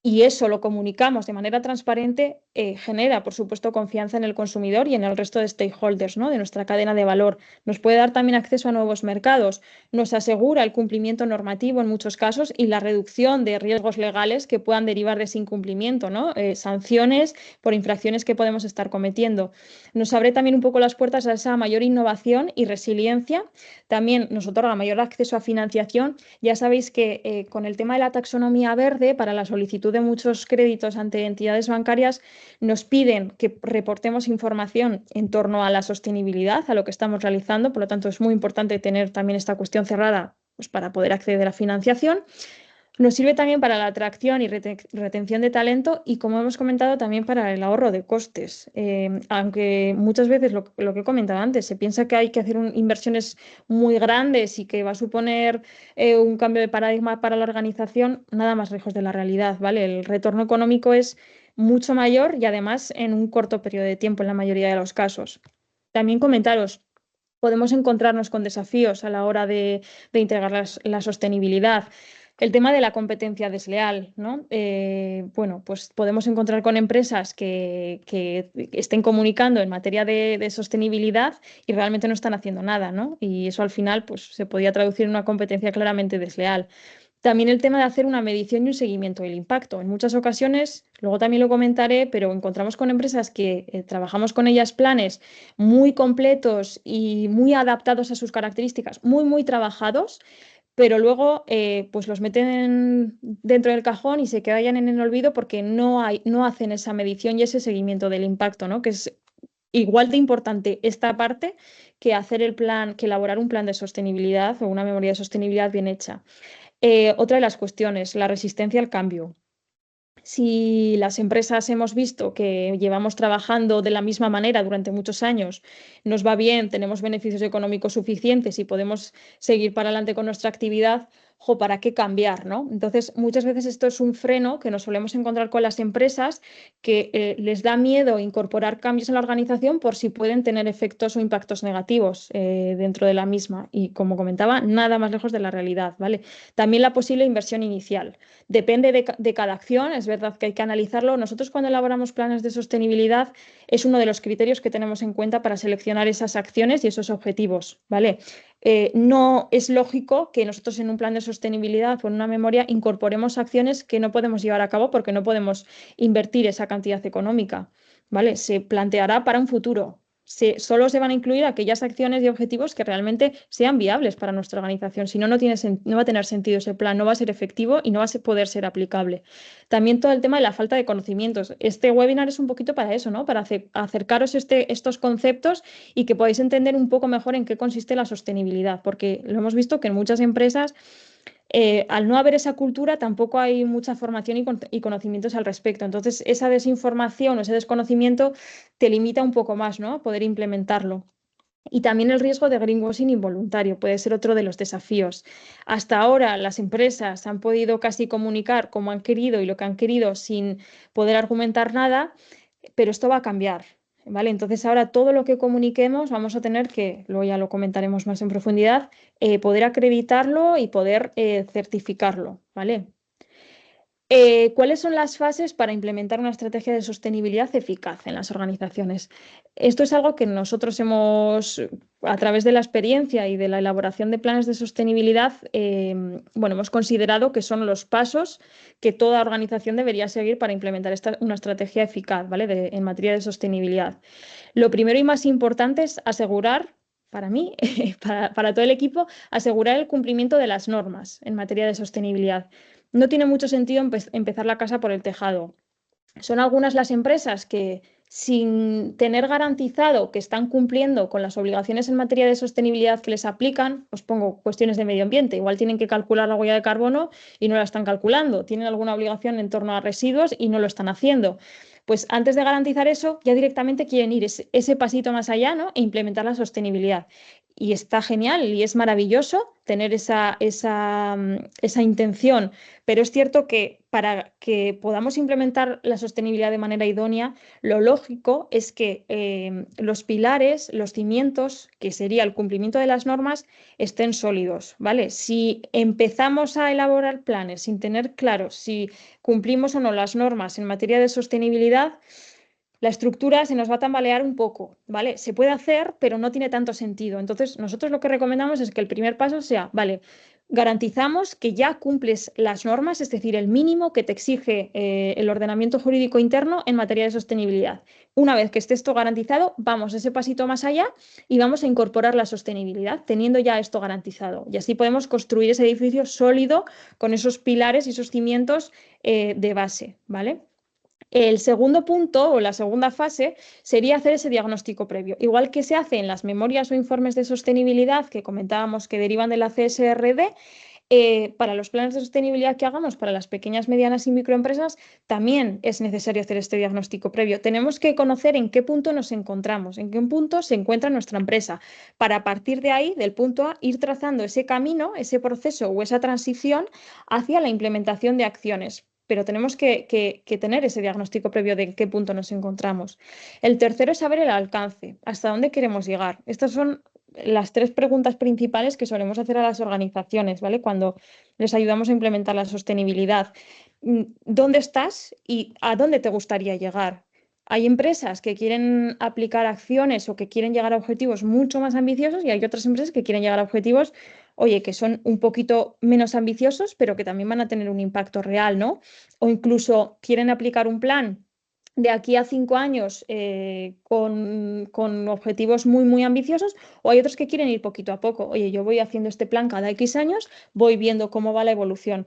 y eso lo comunicamos de manera transparente, genera, por supuesto, confianza en el consumidor y en el resto de stakeholders, ¿no? De nuestra cadena de valor. Nos puede dar también acceso a nuevos mercados, nos asegura el cumplimiento normativo en muchos casos y la reducción de riesgos legales que puedan derivar de ese incumplimiento, ¿no? Sanciones por infracciones que podemos estar cometiendo. Nos abre también un poco las puertas a esa mayor innovación y resiliencia. También nos otorga mayor acceso a financiación. Ya sabéis que con el tema de la taxonomía verde, para la solicitud de muchos créditos ante entidades bancarias, nos piden que reportemos información en torno a la sostenibilidad, a lo que estamos realizando. Por lo tanto, es muy importante tener también esta cuestión cerrada, pues, para poder acceder a financiación. Nos sirve también para la atracción y retención de talento y, como hemos comentado, también para el ahorro de costes. Aunque muchas veces lo que he comentado antes, se piensa que hay que hacer inversiones muy grandes y que va a suponer un cambio de paradigma para la organización, nada más lejos de la realidad, ¿vale? El retorno económico es mucho mayor y además en un corto periodo de tiempo en la mayoría de los casos. También comentaros, podemos encontrarnos con desafíos a la hora de integrar la sostenibilidad. El tema de la competencia desleal, ¿no? Bueno, pues podemos encontrar con empresas que estén comunicando en materia de sostenibilidad y realmente no están haciendo nada, ¿no? Y eso al final pues, se podría traducir en una competencia claramente desleal. También el tema de hacer una medición y un seguimiento del impacto. En muchas ocasiones, luego también lo comentaré, pero encontramos con empresas que trabajamos con ellas planes muy completos y muy adaptados a sus características, muy trabajados, pero luego pues los meten dentro del cajón y se quedan en el olvido porque no hacen esa medición y ese seguimiento del impacto, ¿no? Que es igual de importante esta parte que hacer el plan, que elaborar un plan de sostenibilidad o una memoria de sostenibilidad bien hecha. Otra de las cuestiones, la resistencia al cambio. Si las empresas hemos visto que llevamos trabajando de la misma manera durante muchos años, nos va bien, tenemos beneficios económicos suficientes y podemos seguir para adelante con nuestra actividad, jo, ¿para qué cambiar, no? Entonces, muchas veces esto es un freno que nos solemos encontrar con las empresas que les da miedo incorporar cambios en la organización por si pueden tener efectos o impactos negativos dentro de la misma. Y como comentaba, nada más lejos de la realidad, ¿vale? También la posible inversión inicial. Depende de cada acción, es verdad que hay que analizarlo. Nosotros cuando elaboramos planes de sostenibilidad es uno de los criterios que tenemos en cuenta para seleccionar esas acciones y esos objetivos, ¿vale? No es lógico que nosotros en un plan de sostenibilidad o en una memoria incorporemos acciones que no podemos llevar a cabo porque no podemos invertir esa cantidad económica, ¿vale? Se planteará para un futuro. Solo se van a incluir aquellas acciones y objetivos que realmente sean viables para nuestra organización. Si no, no va a tener sentido ese plan, no va a ser efectivo y no va a poder ser aplicable. También todo el tema de la falta de conocimientos. Este webinar es un poquito para eso, ¿no? Para acercaros estos conceptos y que podáis entender un poco mejor en qué consiste la sostenibilidad, porque lo hemos visto que en muchas empresas al no haber esa cultura, tampoco hay mucha formación y conocimientos al respecto. Entonces, esa desinformación o ese desconocimiento te limita un poco más, ¿no? A poder implementarlo. Y también el riesgo de greenwashing involuntario puede ser otro de los desafíos. Hasta ahora las empresas han podido casi comunicar como han querido y lo que han querido sin poder argumentar nada, pero esto va a cambiar. ¿Vale? Entonces ahora todo lo que comuniquemos vamos a tener que, luego ya lo comentaremos más en profundidad, poder acreditarlo y poder certificarlo. ¿Vale? ¿Cuáles son las fases para implementar una estrategia de sostenibilidad eficaz en las organizaciones? Esto es algo que nosotros hemos, a través de la experiencia y de la elaboración de planes de sostenibilidad, bueno, hemos considerado que son los pasos que toda organización debería seguir para implementar una estrategia eficaz, ¿vale? En materia de sostenibilidad. Lo primero y más importante es asegurar, para mí, para todo el equipo, asegurar el cumplimiento de las normas en materia de sostenibilidad. No tiene mucho sentido empezar la casa por el tejado. Son algunas las empresas que sin tener garantizado que están cumpliendo con las obligaciones en materia de sostenibilidad que les aplican. Os pongo cuestiones de medio ambiente. Igual tienen que calcular la huella de carbono y no la están calculando. Tienen alguna obligación en torno a residuos y no lo están haciendo. Pues antes de garantizar eso, ya directamente quieren ir ese pasito más allá, ¿no? E implementar la sostenibilidad. Y está genial y es maravilloso tener esa intención, pero es cierto que para que podamos implementar la sostenibilidad de manera idónea, lo lógico es que los pilares, los cimientos, que sería el cumplimiento de las normas, estén sólidos, ¿vale? Si empezamos a elaborar planes sin tener claro si cumplimos o no las normas en materia de sostenibilidad, la estructura se nos va a tambalear un poco, ¿vale? Se puede hacer, pero no tiene tanto sentido. Entonces, nosotros lo que recomendamos es que el primer paso sea, vale, garantizamos que ya cumples las normas, es decir, el mínimo que te exige el ordenamiento jurídico interno en materia de sostenibilidad. Una vez que esté esto garantizado, vamos ese pasito más allá y vamos a incorporar la sostenibilidad, teniendo ya esto garantizado. Y así podemos construir ese edificio sólido con esos pilares y esos cimientos de base, ¿vale? El segundo punto o la segunda fase sería hacer ese diagnóstico previo. Igual que se hace en las memorias o informes de sostenibilidad que comentábamos que derivan de la CSRD, para los planes de sostenibilidad que hagamos para las pequeñas, medianas y microempresas, también es necesario hacer este diagnóstico previo. Tenemos que conocer en qué punto nos encontramos, en qué punto se encuentra nuestra empresa, para a partir de ahí, del punto A, ir trazando ese camino, ese proceso o esa transición hacia la implementación de acciones. Pero tenemos que tener ese diagnóstico previo de en qué punto nos encontramos. El tercero es saber el alcance, hasta dónde queremos llegar. Estas son las tres preguntas principales que solemos hacer a las organizaciones, ¿vale? Cuando les ayudamos a implementar la sostenibilidad. ¿Dónde estás y a dónde te gustaría llegar? Hay empresas que quieren aplicar acciones o que quieren llegar a objetivos mucho más ambiciosos y hay otras empresas que quieren llegar a objetivos, oye, que son un poquito menos ambiciosos, pero que también van a tener un impacto real, ¿no? O incluso quieren aplicar un plan de aquí a 5 años con objetivos muy, muy ambiciosos, o hay otros que quieren ir poquito a poco. Oye, yo voy haciendo este plan cada X años, voy viendo cómo va la evolución.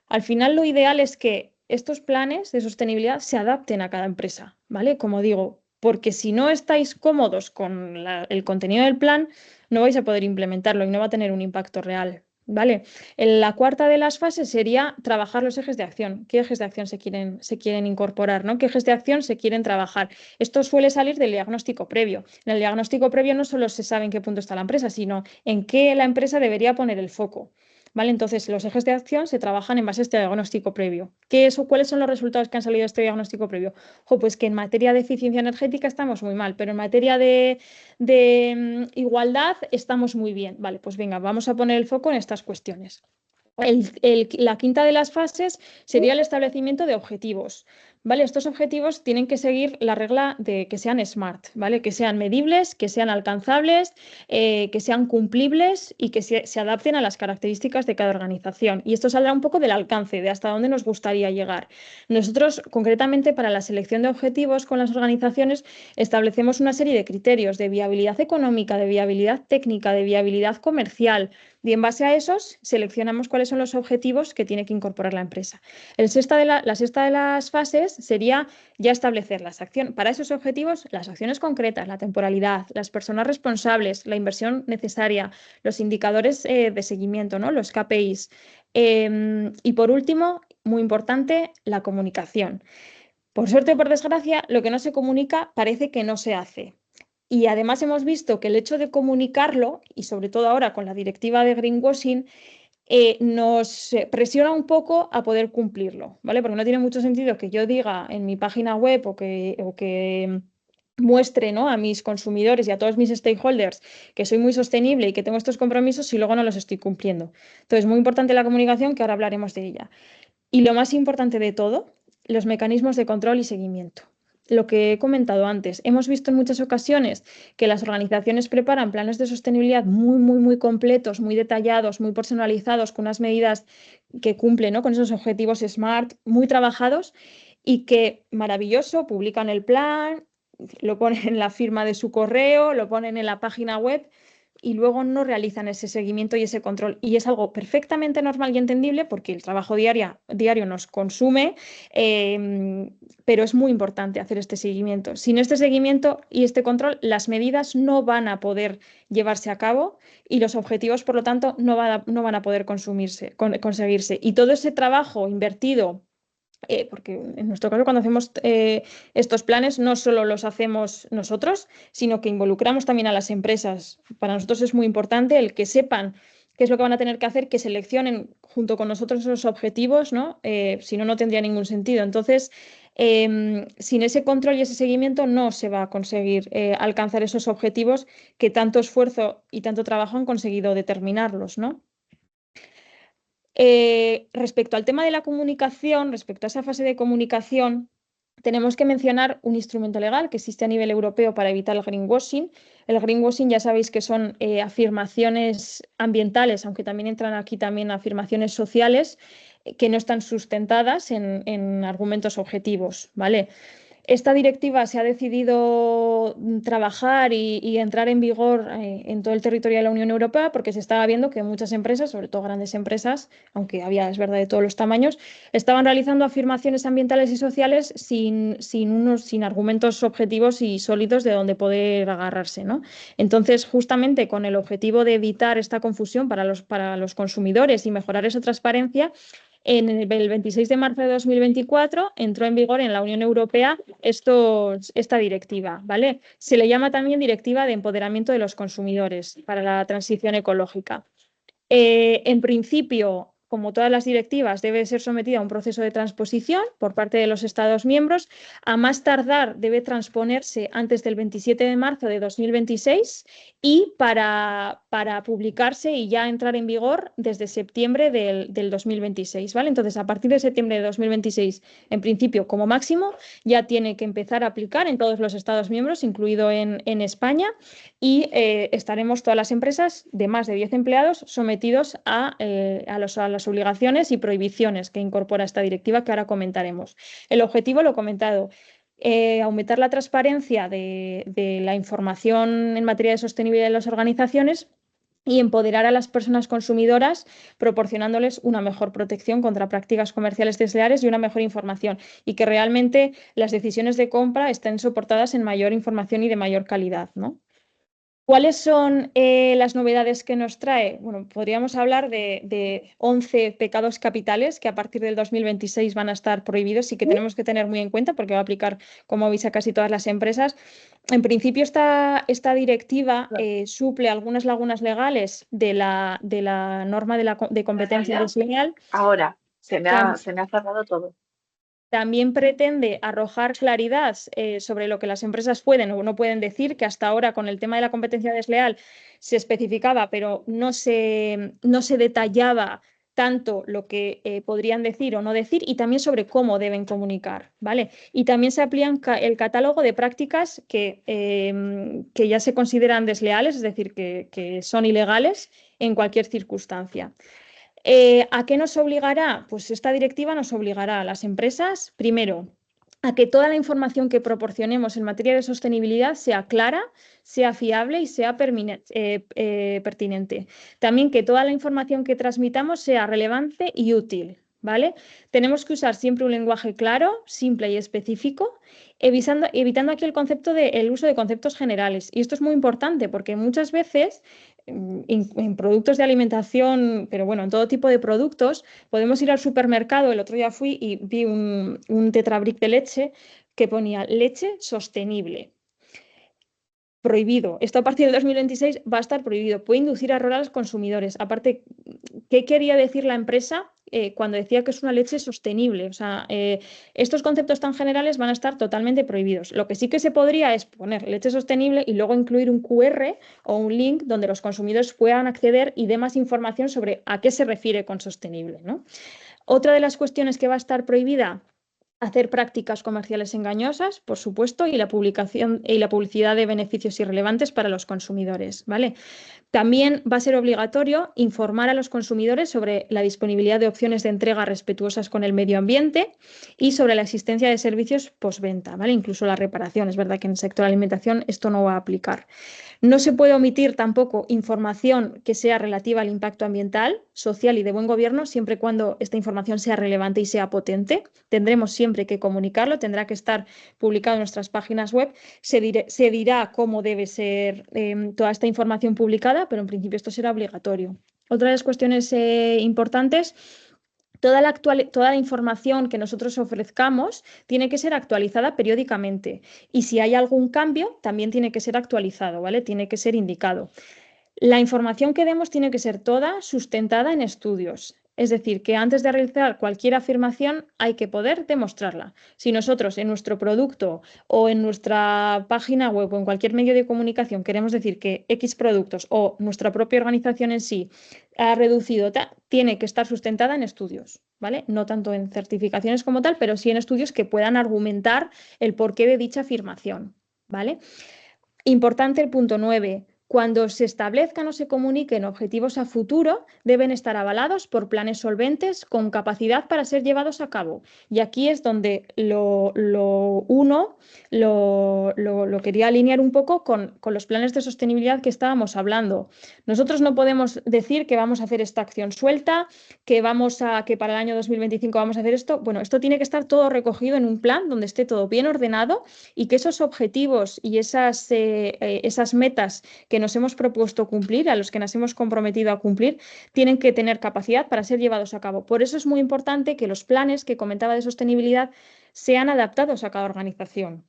Al final, lo ideal es que estos planes de sostenibilidad se adapten a cada empresa, ¿vale? Como digo, porque si no estáis cómodos con el contenido del plan, no vais a poder implementarlo y no va a tener un impacto real. ¿Vale? La cuarta de las fases sería trabajar los ejes de acción. ¿Qué ejes de acción se quieren incorporar? ¿No? ¿Qué ejes de acción se quieren trabajar? Esto suele salir del diagnóstico previo. En el diagnóstico previo no solo se sabe en qué punto está la empresa, sino en qué la empresa debería poner el foco. ¿Vale? Entonces, los ejes de acción se trabajan en base a este diagnóstico previo. ¿Cuáles son los resultados que han salido de este diagnóstico previo? Pues que en materia de eficiencia energética estamos muy mal, pero en materia de igualdad estamos muy bien. Vale, pues venga, vamos a poner el foco en estas cuestiones. La quinta de las fases sería el establecimiento de objetivos, ¿vale? Estos objetivos tienen que seguir la regla de que sean SMART, ¿vale? Que sean medibles, que sean alcanzables, que sean cumplibles y que se adapten a las características de cada organización. Y esto saldrá un poco del alcance, de hasta dónde nos gustaría llegar. Nosotros, concretamente, para la selección de objetivos con las organizaciones, establecemos una serie de criterios de viabilidad económica, de viabilidad técnica, de viabilidad comercial, y en base a esos seleccionamos cuáles son los objetivos que tiene que incorporar la empresa. La sexta de las fases sería ya establecer las acciones. Para esos objetivos, las acciones concretas, la temporalidad, las personas responsables, la inversión necesaria, los indicadores de seguimiento, ¿no? Los KPIs. Y por último, muy importante, la comunicación. Por suerte o por desgracia, lo que no se comunica parece que no se hace. Y además hemos visto que el hecho de comunicarlo, y sobre todo ahora con la directiva de greenwashing, nos presiona un poco a poder cumplirlo, ¿vale? Porque no tiene mucho sentido que yo diga en mi página web o que muestre, ¿no?, a mis consumidores y a todos mis stakeholders que soy muy sostenible y que tengo estos compromisos si luego no los estoy cumpliendo. Entonces, muy importante la comunicación, que ahora hablaremos de ella. Y lo más importante de todo, los mecanismos de control y seguimiento. Lo que he comentado antes, hemos visto en muchas ocasiones que las organizaciones preparan planes de sostenibilidad muy, muy, muy completos, muy detallados, muy personalizados, con unas medidas que cumplen, ¿no?, con esos objetivos SMART, muy trabajados, y que, maravilloso, publican el plan, lo ponen en la firma de su correo, lo ponen en la página web, y luego no realizan ese seguimiento y ese control. Y es algo perfectamente normal y entendible porque el trabajo diario nos consume, pero es muy importante hacer este seguimiento. Sin este seguimiento y este control, las medidas no van a poder llevarse a cabo y los objetivos, por lo tanto, no van a poder conseguirse. Y todo ese trabajo invertido, porque en nuestro caso cuando hacemos estos planes no solo los hacemos nosotros, sino que involucramos también a las empresas. Para nosotros es muy importante el que sepan qué es lo que van a tener que hacer, que seleccionen junto con nosotros esos objetivos, ¿no? Si no, no tendría ningún sentido. Entonces, sin ese control y ese seguimiento no se va a conseguir alcanzar esos objetivos que tanto esfuerzo y tanto trabajo han conseguido determinarlos, ¿no? Respecto al tema de la comunicación, respecto a esa fase de comunicación, tenemos que mencionar un instrumento legal que existe a nivel europeo para evitar el greenwashing. El greenwashing ya sabéis que son afirmaciones ambientales, aunque también entran aquí también afirmaciones sociales que no están sustentadas en argumentos objetivos, ¿vale? Esta directiva se ha decidido trabajar y entrar en vigor en todo el territorio de la Unión Europea porque se estaba viendo que muchas empresas, sobre todo grandes empresas, aunque había, es verdad, de todos los tamaños, estaban realizando afirmaciones ambientales y sociales sin argumentos objetivos y sólidos de donde poder agarrarse, ¿no? Entonces, justamente con el objetivo de evitar esta confusión para los consumidores y mejorar esa transparencia, en el 26 de marzo de 2024 entró en vigor en la Unión Europea esta directiva, ¿vale? Se le llama también Directiva de Empoderamiento de los Consumidores para la Transición Ecológica. En principio, como todas las directivas, debe ser sometida a un proceso de transposición por parte de los Estados miembros. A más tardar, debe transponerse antes del 27 de marzo de 2026 y para publicarse y ya entrar en vigor desde septiembre del 2026, ¿vale? Entonces, a partir de septiembre de 2026, en principio, como máximo, ya tiene que empezar a aplicar en todos los Estados miembros, incluido en España, y estaremos todas las empresas de más de 10 empleados sometidos a las obligaciones y prohibiciones que incorpora esta directiva que ahora comentaremos. El objetivo, lo he comentado, aumentar la transparencia de la información en materia de sostenibilidad de las organizaciones y empoderar a las personas consumidoras, proporcionándoles una mejor protección contra prácticas comerciales desleales y una mejor información, y que realmente las decisiones de compra estén soportadas en mayor información y de mayor calidad, ¿no? ¿Cuáles son las novedades que nos trae? Bueno, podríamos hablar de 11 pecados capitales que a partir del 2026 van a estar prohibidos y que tenemos que tener muy en cuenta porque va a aplicar, como veis, a casi todas las empresas. En principio, esta directiva suple algunas lagunas legales de la norma de competencia desleal. Ahora, se me ha cerrado todo. También pretende arrojar claridad sobre lo que las empresas pueden o no pueden decir, que hasta ahora con el tema de la competencia desleal se especificaba, pero no se detallaba tanto lo que podrían decir o no decir, y también sobre cómo deben comunicar, ¿vale? Y también se amplía el catálogo de prácticas que ya se consideran desleales, es decir, que son ilegales en cualquier circunstancia. ¿A qué nos obligará? Pues esta directiva nos obligará a las empresas, primero, a que toda la información que proporcionemos en materia de sostenibilidad sea clara, sea fiable y sea pertinente. También que toda la información que transmitamos sea relevante y útil, ¿vale? Tenemos que usar siempre un lenguaje claro, simple y específico, evitando aquí el uso de conceptos generales. Y esto es muy importante porque muchas veces en productos de alimentación, pero bueno, en todo tipo de productos, podemos ir al supermercado. El otro día fui y vi un tetrabric de leche que ponía leche sostenible. Prohibido. Esto a partir del 2026 va a estar prohibido. Puede inducir a error a los consumidores. Aparte, ¿qué quería decir la empresa cuando decía que es una leche sostenible? O sea, estos conceptos tan generales van a estar totalmente prohibidos. Lo que sí que se podría es poner leche sostenible y luego incluir un QR o un link donde los consumidores puedan acceder y dé más información sobre a qué se refiere con sostenible, ¿no? Otra de las cuestiones que va a estar prohibida: hacer prácticas comerciales engañosas, por supuesto, y la publicidad de beneficios irrelevantes para los consumidores, ¿vale? También va a ser obligatorio informar a los consumidores sobre la disponibilidad de opciones de entrega respetuosas con el medio ambiente y sobre la existencia de servicios postventa, ¿vale? Incluso la reparación. Es verdad que en el sector de alimentación esto no va a aplicar. No se puede omitir tampoco información que sea relativa al impacto ambiental, social y de buen gobierno, siempre y cuando esta información sea relevante y sea potente. Tendremos siempre que comunicarlo, tendrá que estar publicado en nuestras páginas web. Se dirá cómo debe ser toda esta información publicada, pero en principio esto será obligatorio. Otra de las cuestiones importantes. Toda la información que nosotros ofrezcamos tiene que ser actualizada periódicamente y si hay algún cambio también tiene que ser actualizado, ¿vale? Tiene que ser indicado. La información que demos tiene que ser toda sustentada en estudios. Es decir, que antes de realizar cualquier afirmación hay que poder demostrarla. Si nosotros en nuestro producto o en nuestra página web o en cualquier medio de comunicación queremos decir que X productos o nuestra propia organización en sí ha reducido, tiene que estar sustentada en estudios, ¿vale? No tanto en certificaciones como tal, pero sí en estudios que puedan argumentar el porqué de dicha afirmación, ¿vale? Importante el punto 9. Cuando se establezcan o se comuniquen objetivos a futuro, deben estar avalados por planes solventes con capacidad para ser llevados a cabo. Y aquí es donde lo quería alinear un poco con los planes de sostenibilidad que estábamos hablando. Nosotros no podemos decir que vamos a hacer esta acción suelta, que para el año 2025 vamos a hacer esto. Bueno, esto tiene que estar todo recogido en un plan donde esté todo bien ordenado y que esos objetivos y esas metas que nos hemos propuesto cumplir, a los que nos hemos comprometido a cumplir, tienen que tener capacidad para ser llevados a cabo. Por eso es muy importante que los planes que comentaba de sostenibilidad sean adaptados a cada organización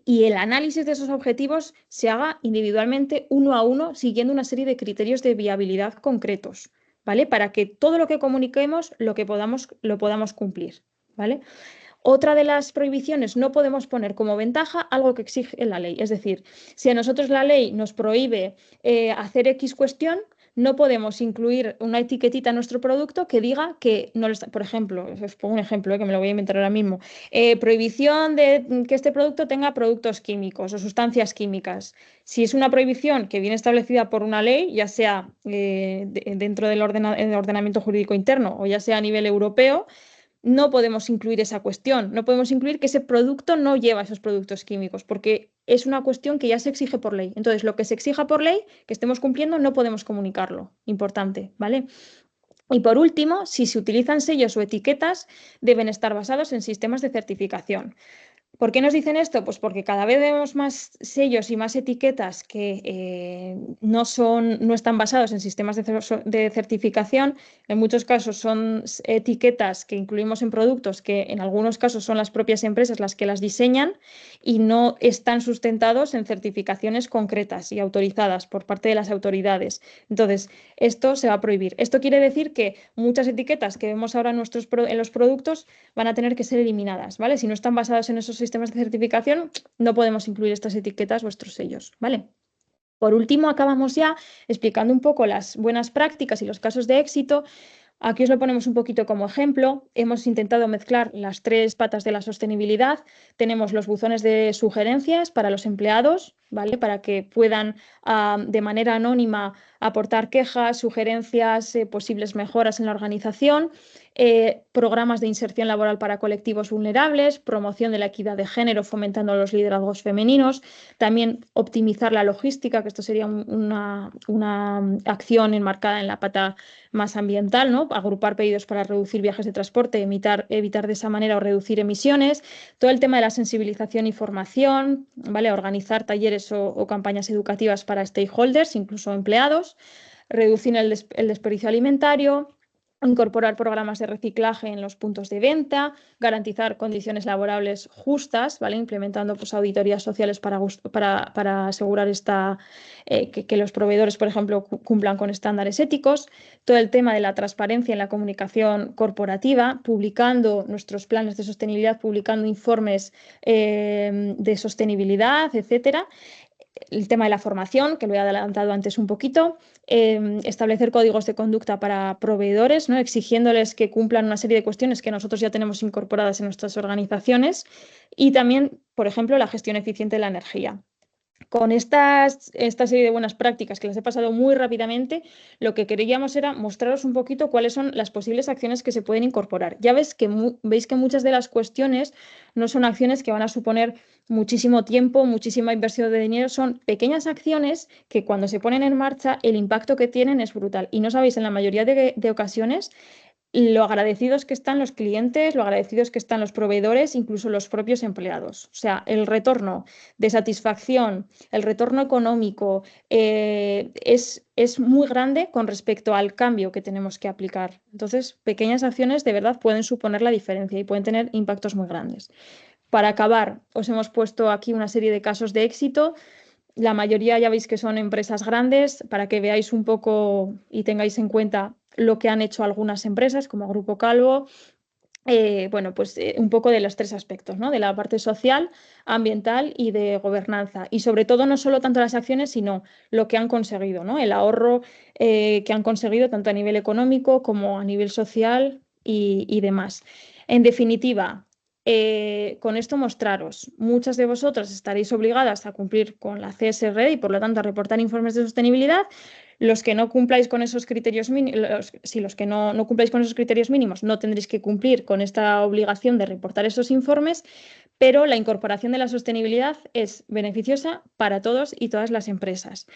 y el análisis de esos objetivos se haga individualmente, uno a uno, siguiendo una serie de criterios de viabilidad concretos, ¿vale? Para que todo lo que comuniquemos lo podamos cumplir, ¿vale? Otra de las prohibiciones, no podemos poner como ventaja algo que exige la ley. Es decir, si a nosotros la ley nos prohíbe hacer X cuestión, no podemos incluir una etiquetita en nuestro producto que diga que no lo está. Por ejemplo, os pongo un ejemplo que me lo voy a inventar ahora mismo. Prohibición de que este producto tenga productos químicos o sustancias químicas. Si es una prohibición que viene establecida por una ley, ya sea dentro del ordenamiento jurídico interno o ya sea a nivel europeo, no podemos incluir esa cuestión, no podemos incluir que ese producto no lleva esos productos químicos, porque es una cuestión que ya se exige por ley. Entonces, lo que se exija por ley, que estemos cumpliendo, no podemos comunicarlo. Importante, ¿vale? Y por último, si se utilizan sellos o etiquetas, deben estar basados en sistemas de certificación. ¿Por qué nos dicen esto? Pues porque cada vez vemos más sellos y más etiquetas que no están basados en sistemas de certificación. En muchos casos son etiquetas que incluimos en productos que en algunos casos son las propias empresas las que las diseñan y no están sustentados en certificaciones concretas y autorizadas por parte de las autoridades. Entonces, esto se va a prohibir. Esto quiere decir que muchas etiquetas que vemos ahora en los productos van a tener que ser eliminadas, ¿vale? Si no están basados en esos sistemas de certificación, no podemos incluir estas etiquetas, vuestros sellos, ¿vale? Por último, acabamos ya explicando un poco las buenas prácticas y los casos de éxito. Aquí os lo ponemos un poquito como ejemplo. Hemos intentado mezclar las tres patas de la sostenibilidad. Tenemos los buzones de sugerencias para los empleados, ¿vale? Para que puedan de manera anónima aportar quejas, sugerencias, posibles mejoras en la organización. Programas de inserción laboral para colectivos vulnerables, promoción de la equidad de género fomentando los liderazgos femeninos, también optimizar la logística, que esto sería una acción enmarcada en la pata más ambiental, ¿no? Agrupar pedidos para reducir viajes de transporte, evitar de esa manera o reducir emisiones, todo el tema de la sensibilización y formación, ¿vale? Organizar talleres o campañas educativas para stakeholders, incluso empleados, reducir el desperdicio alimentario, incorporar programas de reciclaje en los puntos de venta, garantizar condiciones laborables justas, ¿vale? Implementando pues, auditorías sociales para asegurar que los proveedores, por ejemplo, cumplan con estándares éticos, todo el tema de la transparencia en la comunicación corporativa, publicando nuestros planes de sostenibilidad, publicando informes de sostenibilidad, etcétera. El tema de la formación, que lo he adelantado antes un poquito, establecer códigos de conducta para proveedores, ¿no? Exigiéndoles que cumplan una serie de cuestiones que nosotros ya tenemos incorporadas en nuestras organizaciones y también, por ejemplo, la gestión eficiente de la energía. Con esta serie de buenas prácticas que las he pasado muy rápidamente, lo que queríamos era mostraros un poquito cuáles son las posibles acciones que se pueden incorporar. Ya veis que muchas de las cuestiones no son acciones que van a suponer muchísimo tiempo, muchísima inversión de dinero, son pequeñas acciones que cuando se ponen en marcha el impacto que tienen es brutal. Y no sabéis, en la mayoría de ocasiones lo agradecidos que están los clientes, lo agradecidos que están los proveedores, incluso los propios empleados. O sea, el retorno de satisfacción, el retorno económico es muy grande con respecto al cambio que tenemos que aplicar. Entonces, pequeñas acciones de verdad pueden suponer la diferencia y pueden tener impactos muy grandes. Para acabar, os hemos puesto aquí una serie de casos de éxito. La mayoría ya veis que son empresas grandes, para que veáis un poco y tengáis en cuenta lo que han hecho algunas empresas como Grupo Calvo. Bueno, pues un poco de los tres aspectos, ¿no? De la parte social, ambiental y de gobernanza. Y sobre todo no solo tanto las acciones, sino lo que han conseguido, ¿no? El ahorro que han conseguido tanto a nivel económico como a nivel social y demás. En definitiva, con esto mostraros, muchas de vosotras estaréis obligadas a cumplir con la CSRD y por lo tanto a reportar informes de sostenibilidad. Los que no cumpláis con esos criterios mínimos, los que no cumpláis con esos criterios mínimos, no tendréis que cumplir con esta obligación de reportar esos informes, pero la incorporación de la sostenibilidad es beneficiosa para todos y todas las empresas.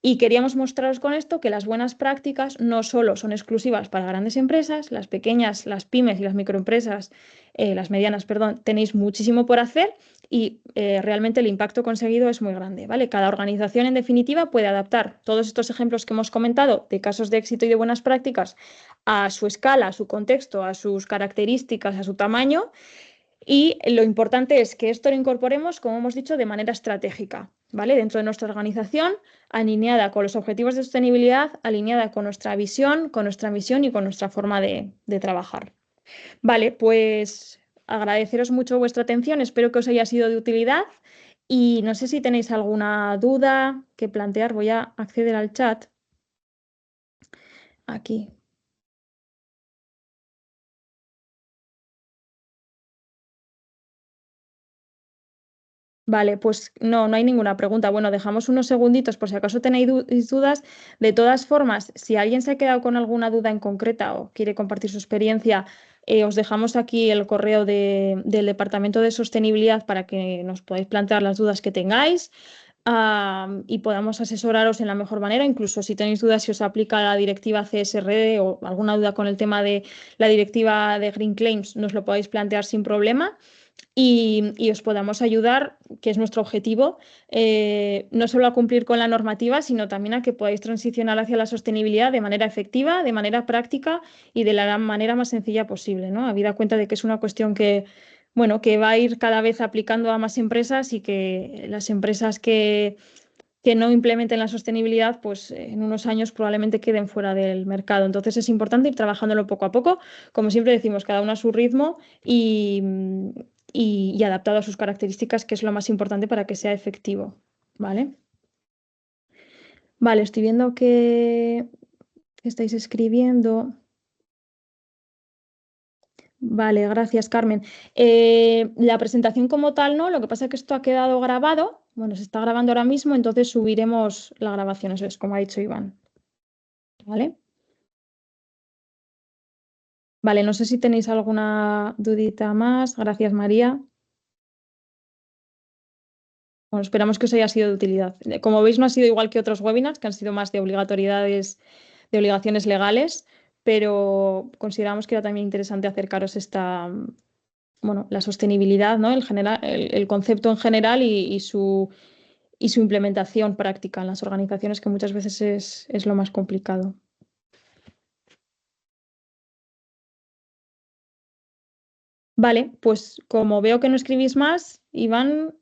Y queríamos mostraros con esto que las buenas prácticas no solo son exclusivas para grandes empresas, las pequeñas, las pymes y las microempresas, las medianas, perdón, tenéis muchísimo por hacer y realmente el impacto conseguido es muy grande, ¿vale? Cada organización, en definitiva, puede adaptar todos estos ejemplos que hemos comentado de casos de éxito y de buenas prácticas a su escala, a su contexto, a sus características, a su tamaño. Y lo importante es que esto lo incorporemos, como hemos dicho, de manera estratégica, ¿vale? Dentro de nuestra organización, alineada con los objetivos de sostenibilidad, alineada con nuestra visión, con nuestra misión y con nuestra forma de trabajar. Vale, pues agradeceros mucho vuestra atención, espero que os haya sido de utilidad y no sé si tenéis alguna duda que plantear. Voy a acceder al chat aquí. Vale, pues no hay ninguna pregunta. Bueno, dejamos unos segunditos por si acaso tenéis dudas. De todas formas, si alguien se ha quedado con alguna duda en concreta o quiere compartir su experiencia, os dejamos aquí el correo del Departamento de Sostenibilidad para que nos podáis plantear las dudas que tengáis y podamos asesoraros en la mejor manera. Incluso si tenéis dudas si os aplica la directiva CSRD o alguna duda con el tema de la directiva de Green Claims, nos lo podéis plantear sin problema y os podamos ayudar, que es nuestro objetivo, no solo a cumplir con la normativa, sino también a que podáis transicionar hacia la sostenibilidad de manera efectiva, de manera práctica y de la manera más sencilla posible, ¿no? Habida cuenta de que es una cuestión que, bueno, que va a ir cada vez aplicando a más empresas y que las empresas que no implementen la sostenibilidad, pues en unos años probablemente queden fuera del mercado. Entonces es importante ir trabajándolo poco a poco, como siempre decimos, cada uno a su ritmo y adaptado a sus características, que es lo más importante para que sea efectivo. ¿Vale? Vale, estoy viendo que estáis escribiendo. Vale, gracias, Carmen. La presentación como tal, ¿no? Lo que pasa es que esto ha quedado grabado. Bueno, se está grabando ahora mismo, entonces subiremos la grabación, eso es como ha dicho Iván. ¿Vale? Vale, no sé si tenéis alguna dudita más. Gracias, María. Bueno, esperamos que os haya sido de utilidad. Como veis, no ha sido igual que otros webinars, que han sido más de obligatoriedades, de obligaciones legales, pero consideramos que era también interesante acercaros bueno, la sostenibilidad, ¿no? El concepto en general y su implementación práctica en las organizaciones, que muchas veces es lo más complicado. Vale, pues como veo que no escribís más, Iván,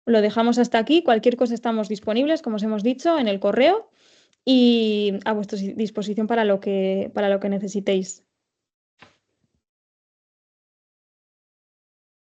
lo dejamos hasta aquí. Cualquier cosa estamos disponibles, como os hemos dicho, en el correo y a vuestra disposición para lo que necesitéis.